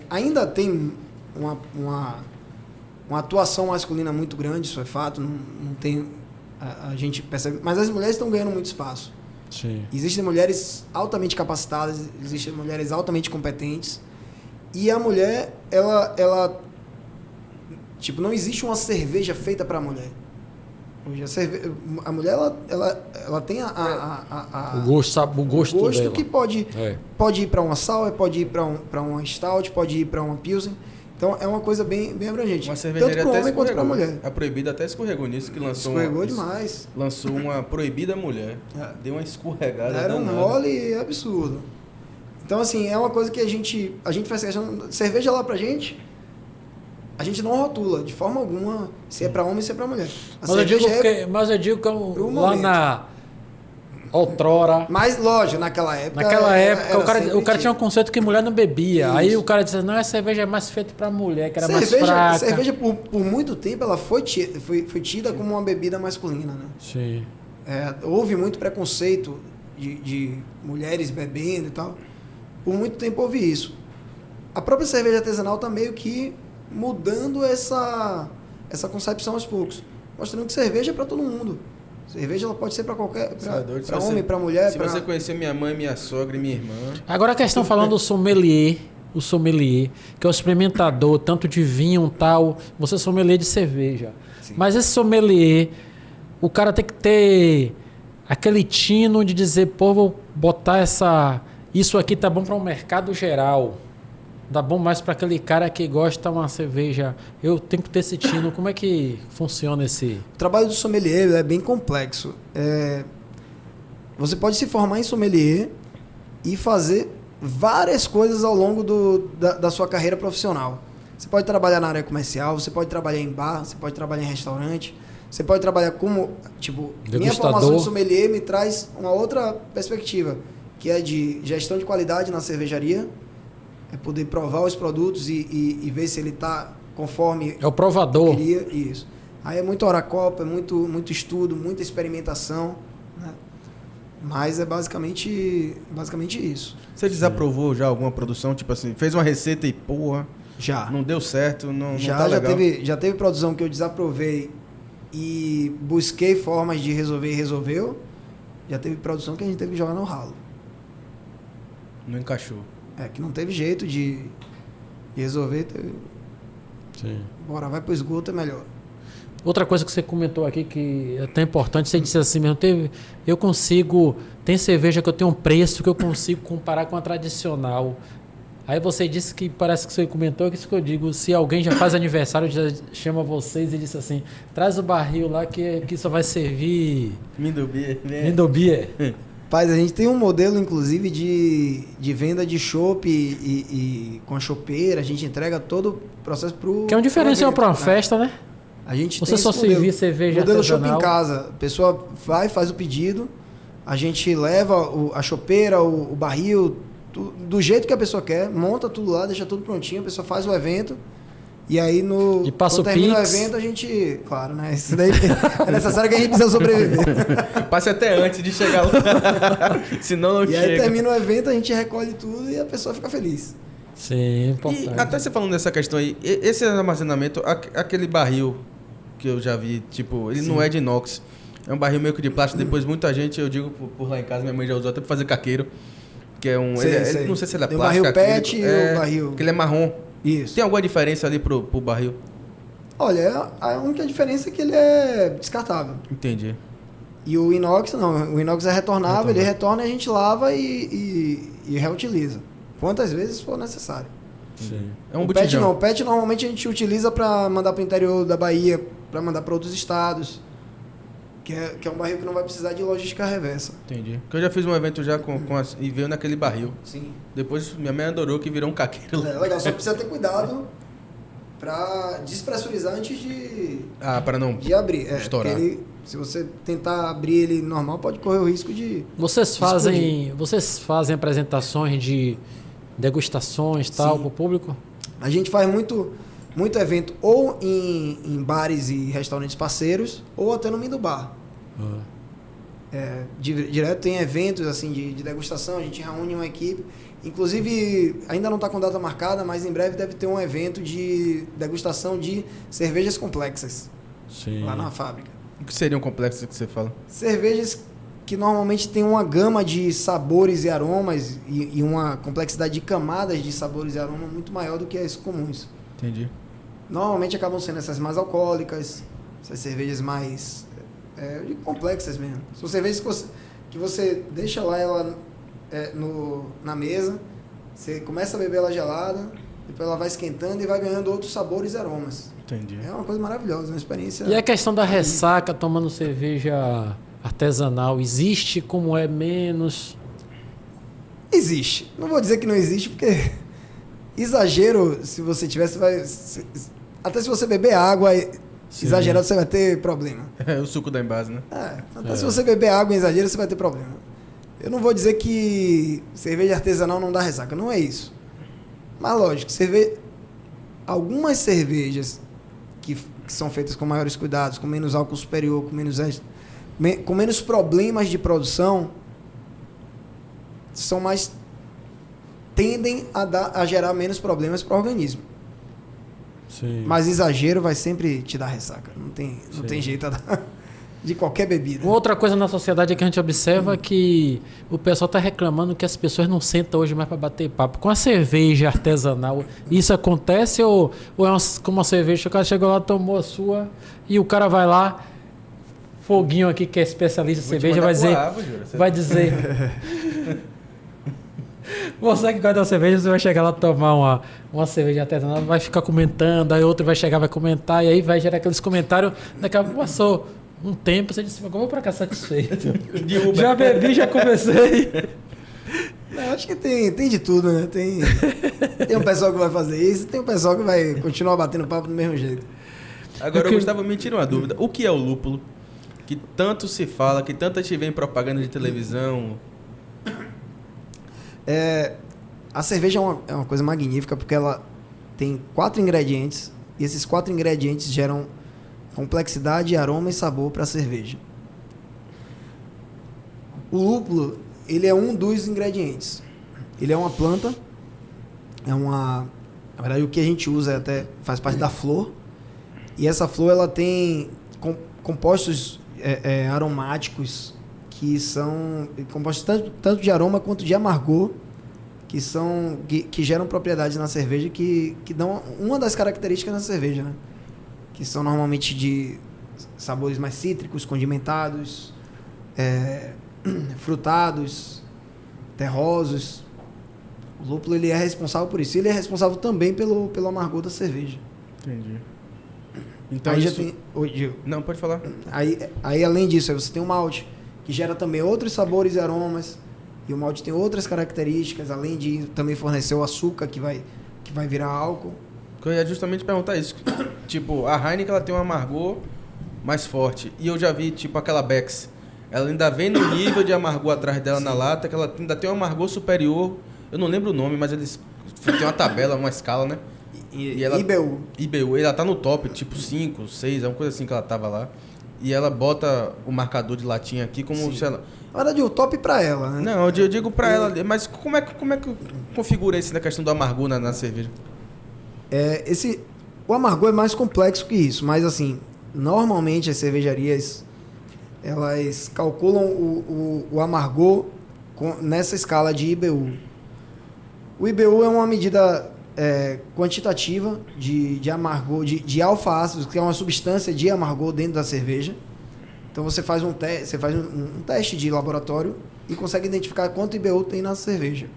ainda tem uma atuação masculina muito grande, isso é fato, não tem... A gente percebe... Mas as mulheres estão ganhando muito espaço. Sim. Existem mulheres altamente capacitadas, existem mulheres altamente competentes, e a mulher, ela tipo, não existe uma cerveja feita para a mulher. Hoje a mulher, ela tem o gosto dela. Que pode ir para uma sour, pode ir para uma stout, pode ir para uma pilsen. Então é uma coisa bem abrangente. Uma cervejaria tanto para o homem quanto para a mulher. A Proibida até escorregou nisso, que lançou demais. Lançou uma Proibida Mulher. Deu uma escorregada. Era um mole absurdo. Então, assim, é uma coisa que a gente faz questão. Cerveja lá pra gente, a gente não rotula de forma alguma se é para homem ou se é para mulher. Mas eu digo que lá outrora. Mas, lógico, naquela época... Naquela época, era o cara tinha um sempre conceito que mulher não bebia. Isso. Aí o cara dizia, não, essa cerveja é mais feita pra mulher, que era mais cerveja, fraca. cerveja por muito tempo, ela foi tida como uma bebida masculina, né? Sim. Houve muito preconceito de mulheres bebendo e tal. Por muito tempo houve isso. A própria cerveja artesanal está meio que mudando essa concepção aos poucos. Mostrando que cerveja é para todo mundo. Cerveja ela pode ser para qualquer... Para homem, para mulher... Se você conhecer minha mãe, minha sogra e minha irmã... Agora a questão falando do sommelier, o sommelier, que é o experimentador, tanto de vinho tal, você é sommelier de cerveja. Sim. Mas esse sommelier, o cara tem que ter aquele tino de dizer, pô, vou botar isso aqui tá bom para um mercado geral. Dá bom mais para aquele cara que gosta de uma cerveja. Eu tenho que ter esse tino. Como é que funciona esse... O trabalho do sommelier é bem complexo. Você pode se formar em sommelier e fazer várias coisas ao longo da sua carreira profissional. Você pode trabalhar na área comercial, você pode trabalhar em bar, você pode trabalhar em restaurante, você pode trabalhar como... minha formação de sommelier me traz uma outra perspectiva, que é de gestão de qualidade na cervejaria, é poder provar os produtos e ver se ele está conforme... É o provador. Eu queria. Isso. Aí é muito hora-copa, é muito estudo, muita experimentação, né? Mas é basicamente isso. Você desaprovou já alguma produção? Tipo assim, fez uma receita e, porra, Já. não deu certo, não Já tá legal. já teve produção que eu desaprovei e busquei formas de resolver e resolveu. Já teve produção que a gente teve que jogar no ralo. Não encaixou. Que não teve jeito de resolver. Sim. Bora, vai pro esgoto, é melhor. Outra coisa que você comentou aqui que é até importante, você disse assim mesmo, tem cerveja que eu tenho um preço que eu consigo comparar com a tradicional. Aí você disse que, parece que você comentou, que isso que eu digo, se alguém já faz aniversário, já chama vocês e disse assim, traz o barril lá que só vai servir Mindobia. Mindobia. Rapaz, a gente tem um modelo, inclusive, de venda de chopp e com a chopeira, a gente entrega todo o processo pro... Que é um diferencial para uma né? festa, né? A gente Você tem só esse modelo. servir cerveja Modelo chopp artesanal. em casa. A pessoa vai, faz o pedido, a gente leva a chopeira, o barril, do jeito que a pessoa quer, monta tudo lá, deixa tudo prontinho, a pessoa faz o evento. E aí, E passa quando o termina Pix. o evento, a gente... Claro, né? Isso daí é necessário que a gente precisa sobreviver. Passe até antes de chegar lá. Senão não E chega. aí termina o evento, a gente recolhe tudo e a pessoa fica feliz. Sim, importante. E até você falando dessa questão aí, esse armazenamento, aquele barril que eu já vi, tipo, ele não é de inox. É um barril meio que de plástico. Depois muita gente, eu digo por lá em casa, minha mãe já usou até pra fazer caqueiro. Que é um... ele não sei se ele é Tem o plástico. barril PET e acrílico, o barril... que ele é marrom. Isso. Tem alguma diferença ali pro barril? Olha, a única diferença é que ele é descartável. Entendi. E o inox não. O inox é retornável, ele retorna e a gente lava e reutiliza. Quantas vezes for necessário. Sim. É um o PET botijão. não. O PET normalmente a gente utiliza para mandar para o interior da Bahia, para mandar para outros estados. Que é um barril que não vai precisar de logística reversa. Entendi. Porque eu já fiz um evento já e veio naquele barril. Sim. Depois minha mãe adorou que virou um caqueiro lá. É legal, só precisa ter cuidado para despressurizar antes Para não de abrir. estourar. Se você tentar abrir ele normal, pode correr o risco de... Vocês fazem apresentações de degustações tal para o público? A gente faz muito evento ou em bares e restaurantes parceiros ou até no Mindubar. Direto tem eventos assim de degustação, a gente reúne uma equipe. Inclusive, ainda não está com data marcada, mas em breve deve ter um evento de degustação de cervejas complexas. Sim. Lá na fábrica. O que seria um complexo que você fala? Cervejas que normalmente tem uma gama de sabores e aromas e uma complexidade de camadas de sabores e aromas muito maior do que as comuns. Entendi. Normalmente acabam sendo essas mais alcoólicas, essas cervejas mais complexas mesmo. São cervejas que você deixa lá ela na mesa, você começa a beber ela gelada, depois ela vai esquentando e vai ganhando outros sabores e aromas. Entendi. É uma coisa maravilhosa, uma experiência... E a questão da ressaca tomando cerveja artesanal, existe como é menos? Existe. Não vou dizer que não existe, porque exagero, se você tiver, você vai... Até se você beber água, Sim. Exagerado você vai ter problema. É o suco da Embase, né? Até se você beber água em exagero, você vai ter problema. Eu não vou dizer que cerveja artesanal não dá ressaca, não é isso. Mas lógico, algumas cervejas que são feitas com maiores cuidados, com menos álcool superior, com menos problemas de produção, tendem a gerar menos problemas para o organismo. Sim. Mas exagero vai sempre te dar ressaca. Não tem jeito de qualquer bebida. Outra coisa na sociedade que a gente observa é que o pessoal está reclamando que as pessoas não sentam hoje mais para bater papo. Com a cerveja artesanal, isso acontece ou é como uma cerveja, o cara chegou lá, tomou a sua e o cara vai lá, Foguinho aqui que é especialista em cerveja, vai dizer... Você que gosta da cerveja, você vai chegar lá tomar uma cerveja artesanal, vai ficar comentando, aí outro vai chegar, vai comentar, e aí vai gerar aqueles comentários. Daqui a pouco passou um tempo, você disse, eu vou pra cá satisfeito. Já bebi, já comecei. Não, acho que tem de tudo, né? Tem um pessoal que vai fazer isso, tem um pessoal que vai continuar batendo papo do mesmo jeito. Agora, Gustavo, me tira uma dúvida. O que é o lúpulo? Que tanto se fala, que tanto a gente vê em propaganda de televisão... A cerveja é uma coisa magnífica porque ela tem 4 ingredientes e esses 4 ingredientes geram complexidade, aroma e sabor para a cerveja. O lúpulo, ele é um dos ingredientes. Ele é uma planta, na verdade o que a gente usa faz parte da flor, e essa flor ela tem compostos aromáticos que são compostos tanto de aroma quanto de amargor, que geram propriedades na cerveja que dão uma das características da cerveja, né? Que são normalmente de sabores mais cítricos, condimentados, frutados, terrosos. O lúpulo ele é responsável por isso. Ele é responsável também pelo amargor da cerveja. Entendi. Então aí isso... já tem... Oi, Diego. Não, pode falar. Aí além disso, aí você tem o malte, que gera também outros sabores e aromas, e o malte tem outras características, além de também fornecer o açúcar que vai virar álcool. Eu ia justamente perguntar isso. Tipo, a Heineken ela tem um amargor mais forte, e eu já vi, tipo, aquela Beck's, ela ainda vem no nível de amargor atrás dela. Sim. Na lata, que ela ainda tem um amargor superior, eu não lembro o nome, mas eles têm uma tabela, uma escala, né? E ela, IBU, ela tá no top, tipo 5, 6, é uma coisa assim que ela tava lá. E ela bota o marcador de latinha aqui como Sim. se ela... Na verdade, o top pra ela, né? Não, eu digo pra ela, mas como é que configura isso na questão do amargor na cerveja? O amargor é mais complexo que isso, mas assim, normalmente as cervejarias, elas calculam o amargor nessa escala de IBU. O IBU é uma medida quantitativa de amargor, de alfa-ácidos, que é uma substância de amargor dentro da cerveja. Então você faz um teste de laboratório e consegue identificar quanto IBU tem na cerveja.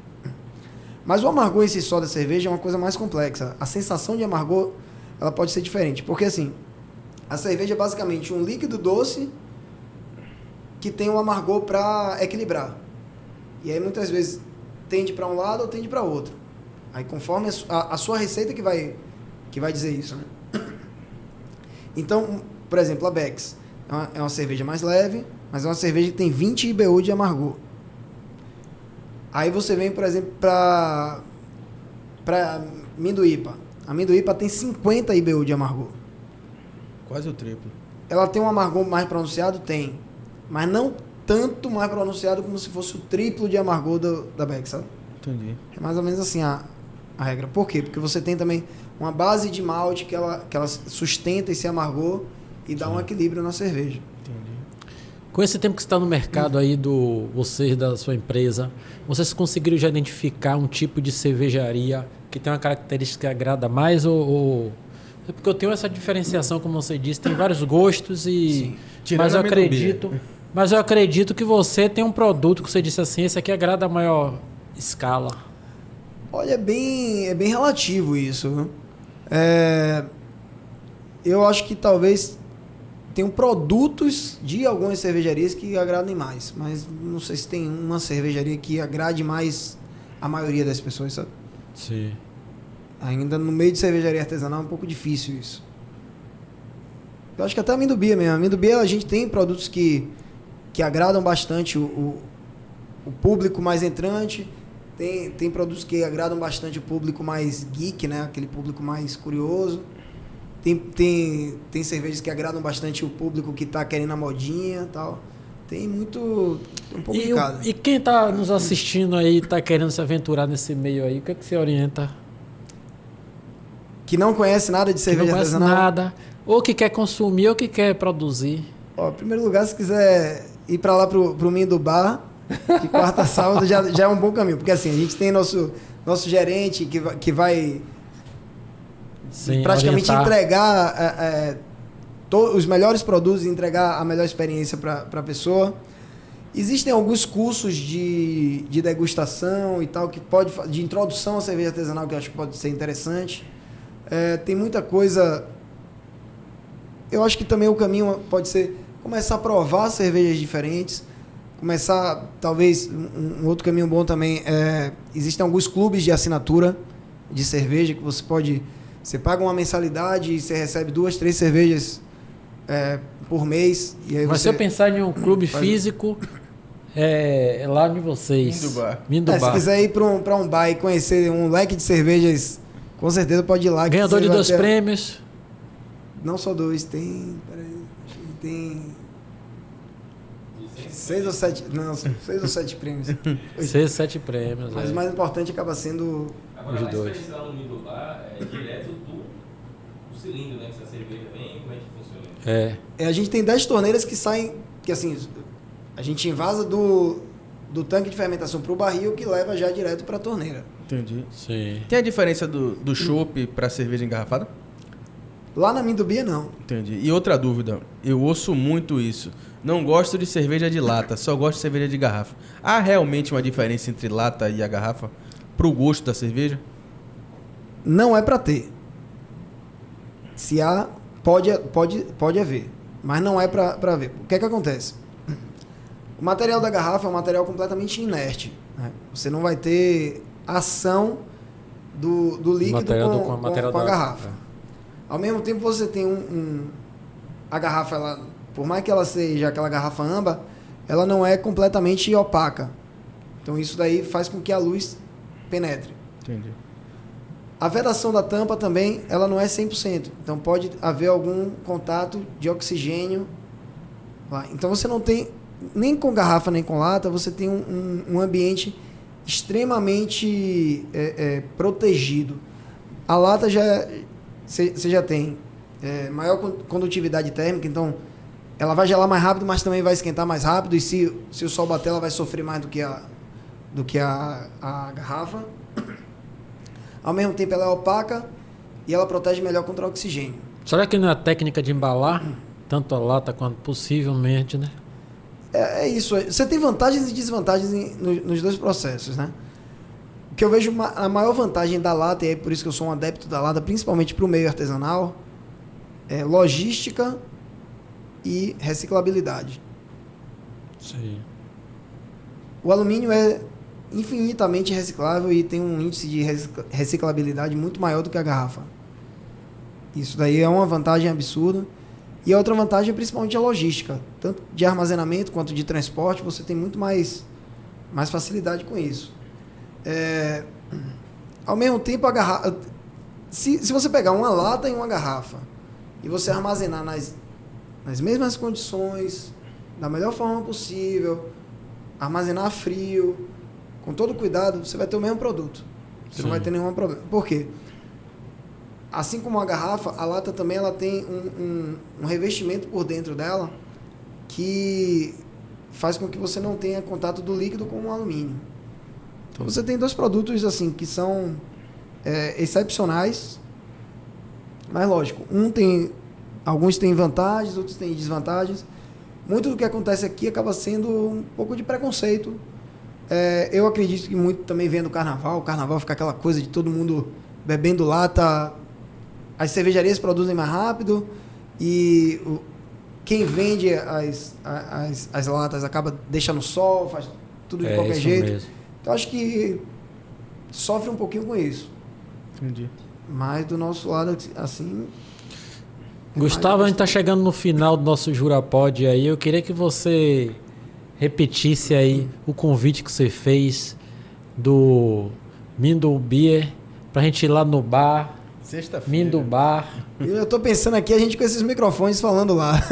Mas o amargor em si só da cerveja é uma coisa mais complexa. A sensação de amargor ela pode ser diferente, porque assim, a cerveja é basicamente um líquido doce que tem um amargor para equilibrar. E aí muitas vezes tende para um lado ou tende para outro. Aí conforme a sua receita que vai dizer isso, né? Então, por exemplo, a Beck's é uma cerveja mais leve, mas é uma cerveja que tem 20 IBU de amargor. Aí você vem, por exemplo, para Minduípa. A Minduípa tem 50 IBU de amargor. Quase o triplo. Ela tem um amargor mais pronunciado? Tem. Mas não tanto mais pronunciado como se fosse o triplo de amargor da Beck's, sabe? Entendi. É mais ou menos assim a regra. Por quê? Porque você tem também uma base de malte que ela sustenta esse amargor e dá um equilíbrio na cerveja. Entendi. Com esse tempo que você está no mercado aí, você da sua empresa, vocês conseguiram já identificar um tipo de cervejaria que tem uma característica que agrada mais ou... Porque eu tenho essa diferenciação, como você disse, tem vários gostos e... Mas eu acredito que você tem um produto que você disse assim, esse aqui agrada a maior escala. Olha, é bem relativo isso, viu? Eu acho que talvez tenham produtos de algumas cervejarias que agradem mais, mas não sei se tem uma cervejaria que agrade mais a maioria das pessoas, sabe? Sim. Ainda no meio de cervejaria artesanal é um pouco difícil isso. Eu acho que até a Mindubia mesmo. A Mindubia, a gente tem produtos que agradam bastante o público mais entrante. Tem produtos que agradam bastante o público mais geek, né? Aquele público mais curioso. Tem cervejas que agradam bastante o público que está querendo a modinha e tal. Tem muito... um pouco de cada. E quem está nos assistindo aí, está querendo se aventurar nesse meio aí, o que é que você orienta? Que não conhece nada de cerveja artesanal? Não conhece nada, ou que quer consumir, ou que quer produzir. Ó, em primeiro lugar, se quiser ir para lá pro Minho do Bar, de quarta a sábado, já é um bom caminho. Porque assim, a gente tem nosso gerente que vai Sim, praticamente orientar. entregar os melhores produtos e entregar a melhor experiência para a pessoa. Existem alguns cursos de degustação e tal, de introdução à cerveja artesanal, que eu acho que pode ser interessante. Tem muita coisa. Eu acho que também o caminho pode ser começar a provar cervejas diferentes. Começar, talvez, um outro caminho bom também existem alguns clubes de assinatura de cerveja que você paga uma mensalidade e você recebe 2, 3 cervejas por mês. E aí Mas se eu pensar em um clube físico, lá de vocês. Minho do Bar. Se quiser ir para um bar e conhecer um leque de cervejas, com certeza pode ir lá. Ganhador de 2 prêmios. Não só 2, tem... Peraí, acho que tem... 6 ou 7... Não, 6 ou 7 prêmios. 6 ou 7 prêmios. Mas o mais importante acaba sendo... Agora, Os a dois. experiência lá no Minho do Bar é direto do cilindro, né? Que essa cerveja vem, como é que funciona? A gente tem 10 torneiras que saem... Que assim, a gente invasa do tanque de fermentação para o barril, que leva já direto para a torneira. Entendi. Sim. Tem a diferença do chopp para cerveja engarrafada? Lá na Mindubia, não. Entendi. E outra dúvida, eu ouço muito isso. Não gosto de cerveja de lata, só gosto de cerveja de garrafa. Há realmente uma diferença entre lata e a garrafa pro gosto da cerveja? Não é para ter. Se há, pode haver. Mas não é para haver. O que é que acontece? O material da garrafa é um material completamente inerte, né? Você não vai ter ação do líquido com a garrafa. Ao mesmo tempo, você tem a garrafa, por mais que ela seja aquela garrafa âmbar, ela não é completamente opaca. Então, isso daí faz com que a luz penetre. Entendi. A vedação da tampa também, ela não é 100%. Então, pode haver algum contato de oxigênio lá. Então, você não tem, nem com garrafa, nem com lata, você tem um ambiente extremamente protegido. A lata você já tem maior condutividade térmica, então ela vai gelar mais rápido, mas também vai esquentar mais rápido, e se o sol bater, ela vai sofrer mais do que a garrafa. Ao mesmo tempo, ela é opaca e ela protege melhor contra o oxigênio. Será que não é a técnica de embalar, tanto a lata quanto possivelmente, né? É isso. Você tem vantagens e desvantagens nos dois processos, né? O que eu vejo a maior vantagem da lata, e é por isso que eu sou um adepto da lata, principalmente para o meio artesanal, é logística e reciclabilidade. Sim. O alumínio é infinitamente reciclável e tem um índice de reciclabilidade muito maior do que a garrafa. Isso daí é uma vantagem absurda. E a outra vantagem é principalmente a logística. Tanto de armazenamento quanto de transporte, você tem muito mais facilidade com isso. Ao mesmo tempo, a garrafa... Se você pegar uma lata e uma garrafa e você armazenar nas mesmas condições, da melhor forma possível, armazenar frio, com todo cuidado, você vai ter o mesmo produto. Você não vai ter nenhum problema. Por quê? Assim como a garrafa, a lata também ela tem um revestimento por dentro dela que faz com que você não tenha contato do líquido com o alumínio. Então você tem 2 produtos assim que são excepcionais, mas lógico, alguns têm vantagens, outros têm desvantagens. Muito do que acontece aqui acaba sendo um pouco de preconceito. Eu acredito que muito também vem do carnaval. O carnaval fica aquela coisa de todo mundo bebendo lata. As cervejarias produzem mais rápido e quem vende as latas acaba deixando no sol, faz tudo de qualquer jeito. Mesmo. Então acho que sofre um pouquinho com isso. Entendi. Mas do nosso lado, assim... Gustavo, a gente tá chegando no final do nosso Jurapod aí. Eu queria que você repetisse aí o convite que você fez do Mindo Beer pra gente ir lá no bar. Sexta-feira. Mindo Bar. Eu tô pensando aqui, a gente com esses microfones falando lá.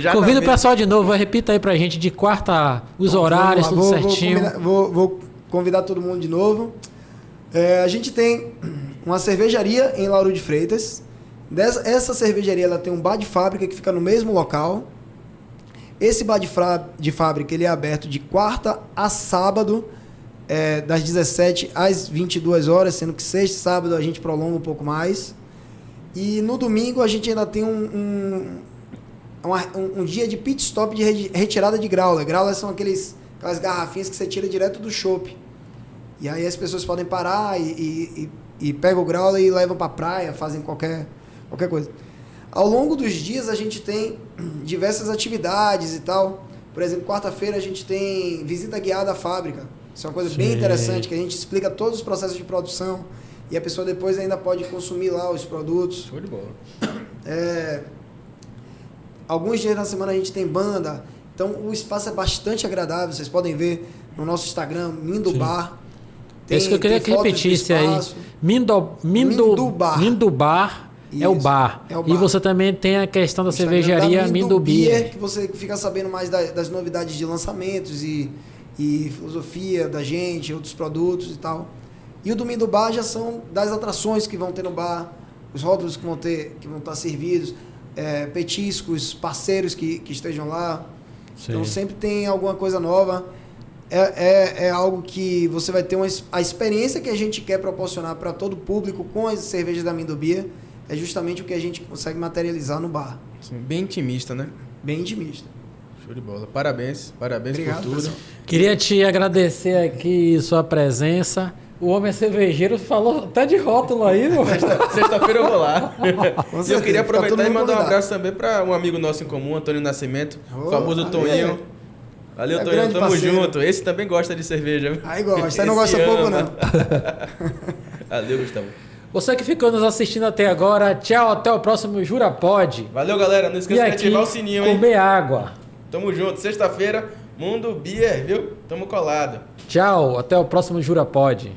Já Convida o tá pessoal de novo, repita aí pra gente de quarta os horários, tudo certinho. Vou convidar todo mundo de novo. A gente tem uma cervejaria em Lauro de Freitas. Essa cervejaria ela tem um bar de fábrica que fica no mesmo local. Esse bar de fábrica ele é aberto de quarta a sábado, das 17 às 22 horas, sendo que sexta e sábado a gente prolonga um pouco mais. E no domingo a gente ainda tem um dia de pit stop de retirada de growler. Growler são aquelas garrafinhas que você tira direto do chopp. E aí as pessoas podem parar e pegam o growler e levam para a praia, fazem qualquer coisa. Ao longo dos dias a gente tem diversas atividades e tal. Por exemplo, quarta-feira a gente tem visita guiada à fábrica. Isso é uma coisa bem interessante, que a gente explica todos os processos de produção e a pessoa depois ainda pode consumir lá os produtos. Show de bola. Alguns dias na semana a gente tem banda, então o espaço é bastante agradável. Vocês podem ver no nosso Instagram, Mindo Bar. É isso que eu queria que repetisse aí. Mindo Bar. Mindo Bar é o bar. É o bar. E você também tem a questão da Instagram cervejaria da Mindo Beer. Que você fica sabendo mais das novidades de lançamentos e filosofia da gente, outros produtos e tal. E o do Mindo Bar já são das atrações que vão ter no bar, os rótulos que vão estar servidos, petiscos, parceiros que estejam lá. Sim. Então sempre tem alguma coisa nova. É algo que você vai ter a experiência que a gente quer proporcionar para todo o público com as cervejas da Mindo Beer. É justamente o que a gente consegue materializar no bar. Sim, bem intimista, né? Bem intimista. Show de bola. Parabéns Obrigado, por tudo. pessoal. Queria te agradecer aqui sua presença. O homem cervejeiro falou até de rótulo aí, meu. Sexta-feira eu vou lá. Com E eu certeza, queria fica todo aproveitar e mundo mandar um convidado. abraço também para um amigo nosso em comum, Antônio Nascimento, o famoso aí Toninho. Valeu, Toninho, grande tamo parceiro. junto. Esse também gosta de cerveja. Viu? Aí gosta, aí não Esse gosta pouco ama. não. Valeu, Gustavo. Você que ficou nos assistindo até agora, tchau, até o próximo Jurapod. Valeu, galera. Não E esqueça de aqui, ativar o sininho, hein? comer água. Tamo junto. Sexta-feira, Mundo Beer, viu? Tamo colado. Tchau, até o próximo Jurapod.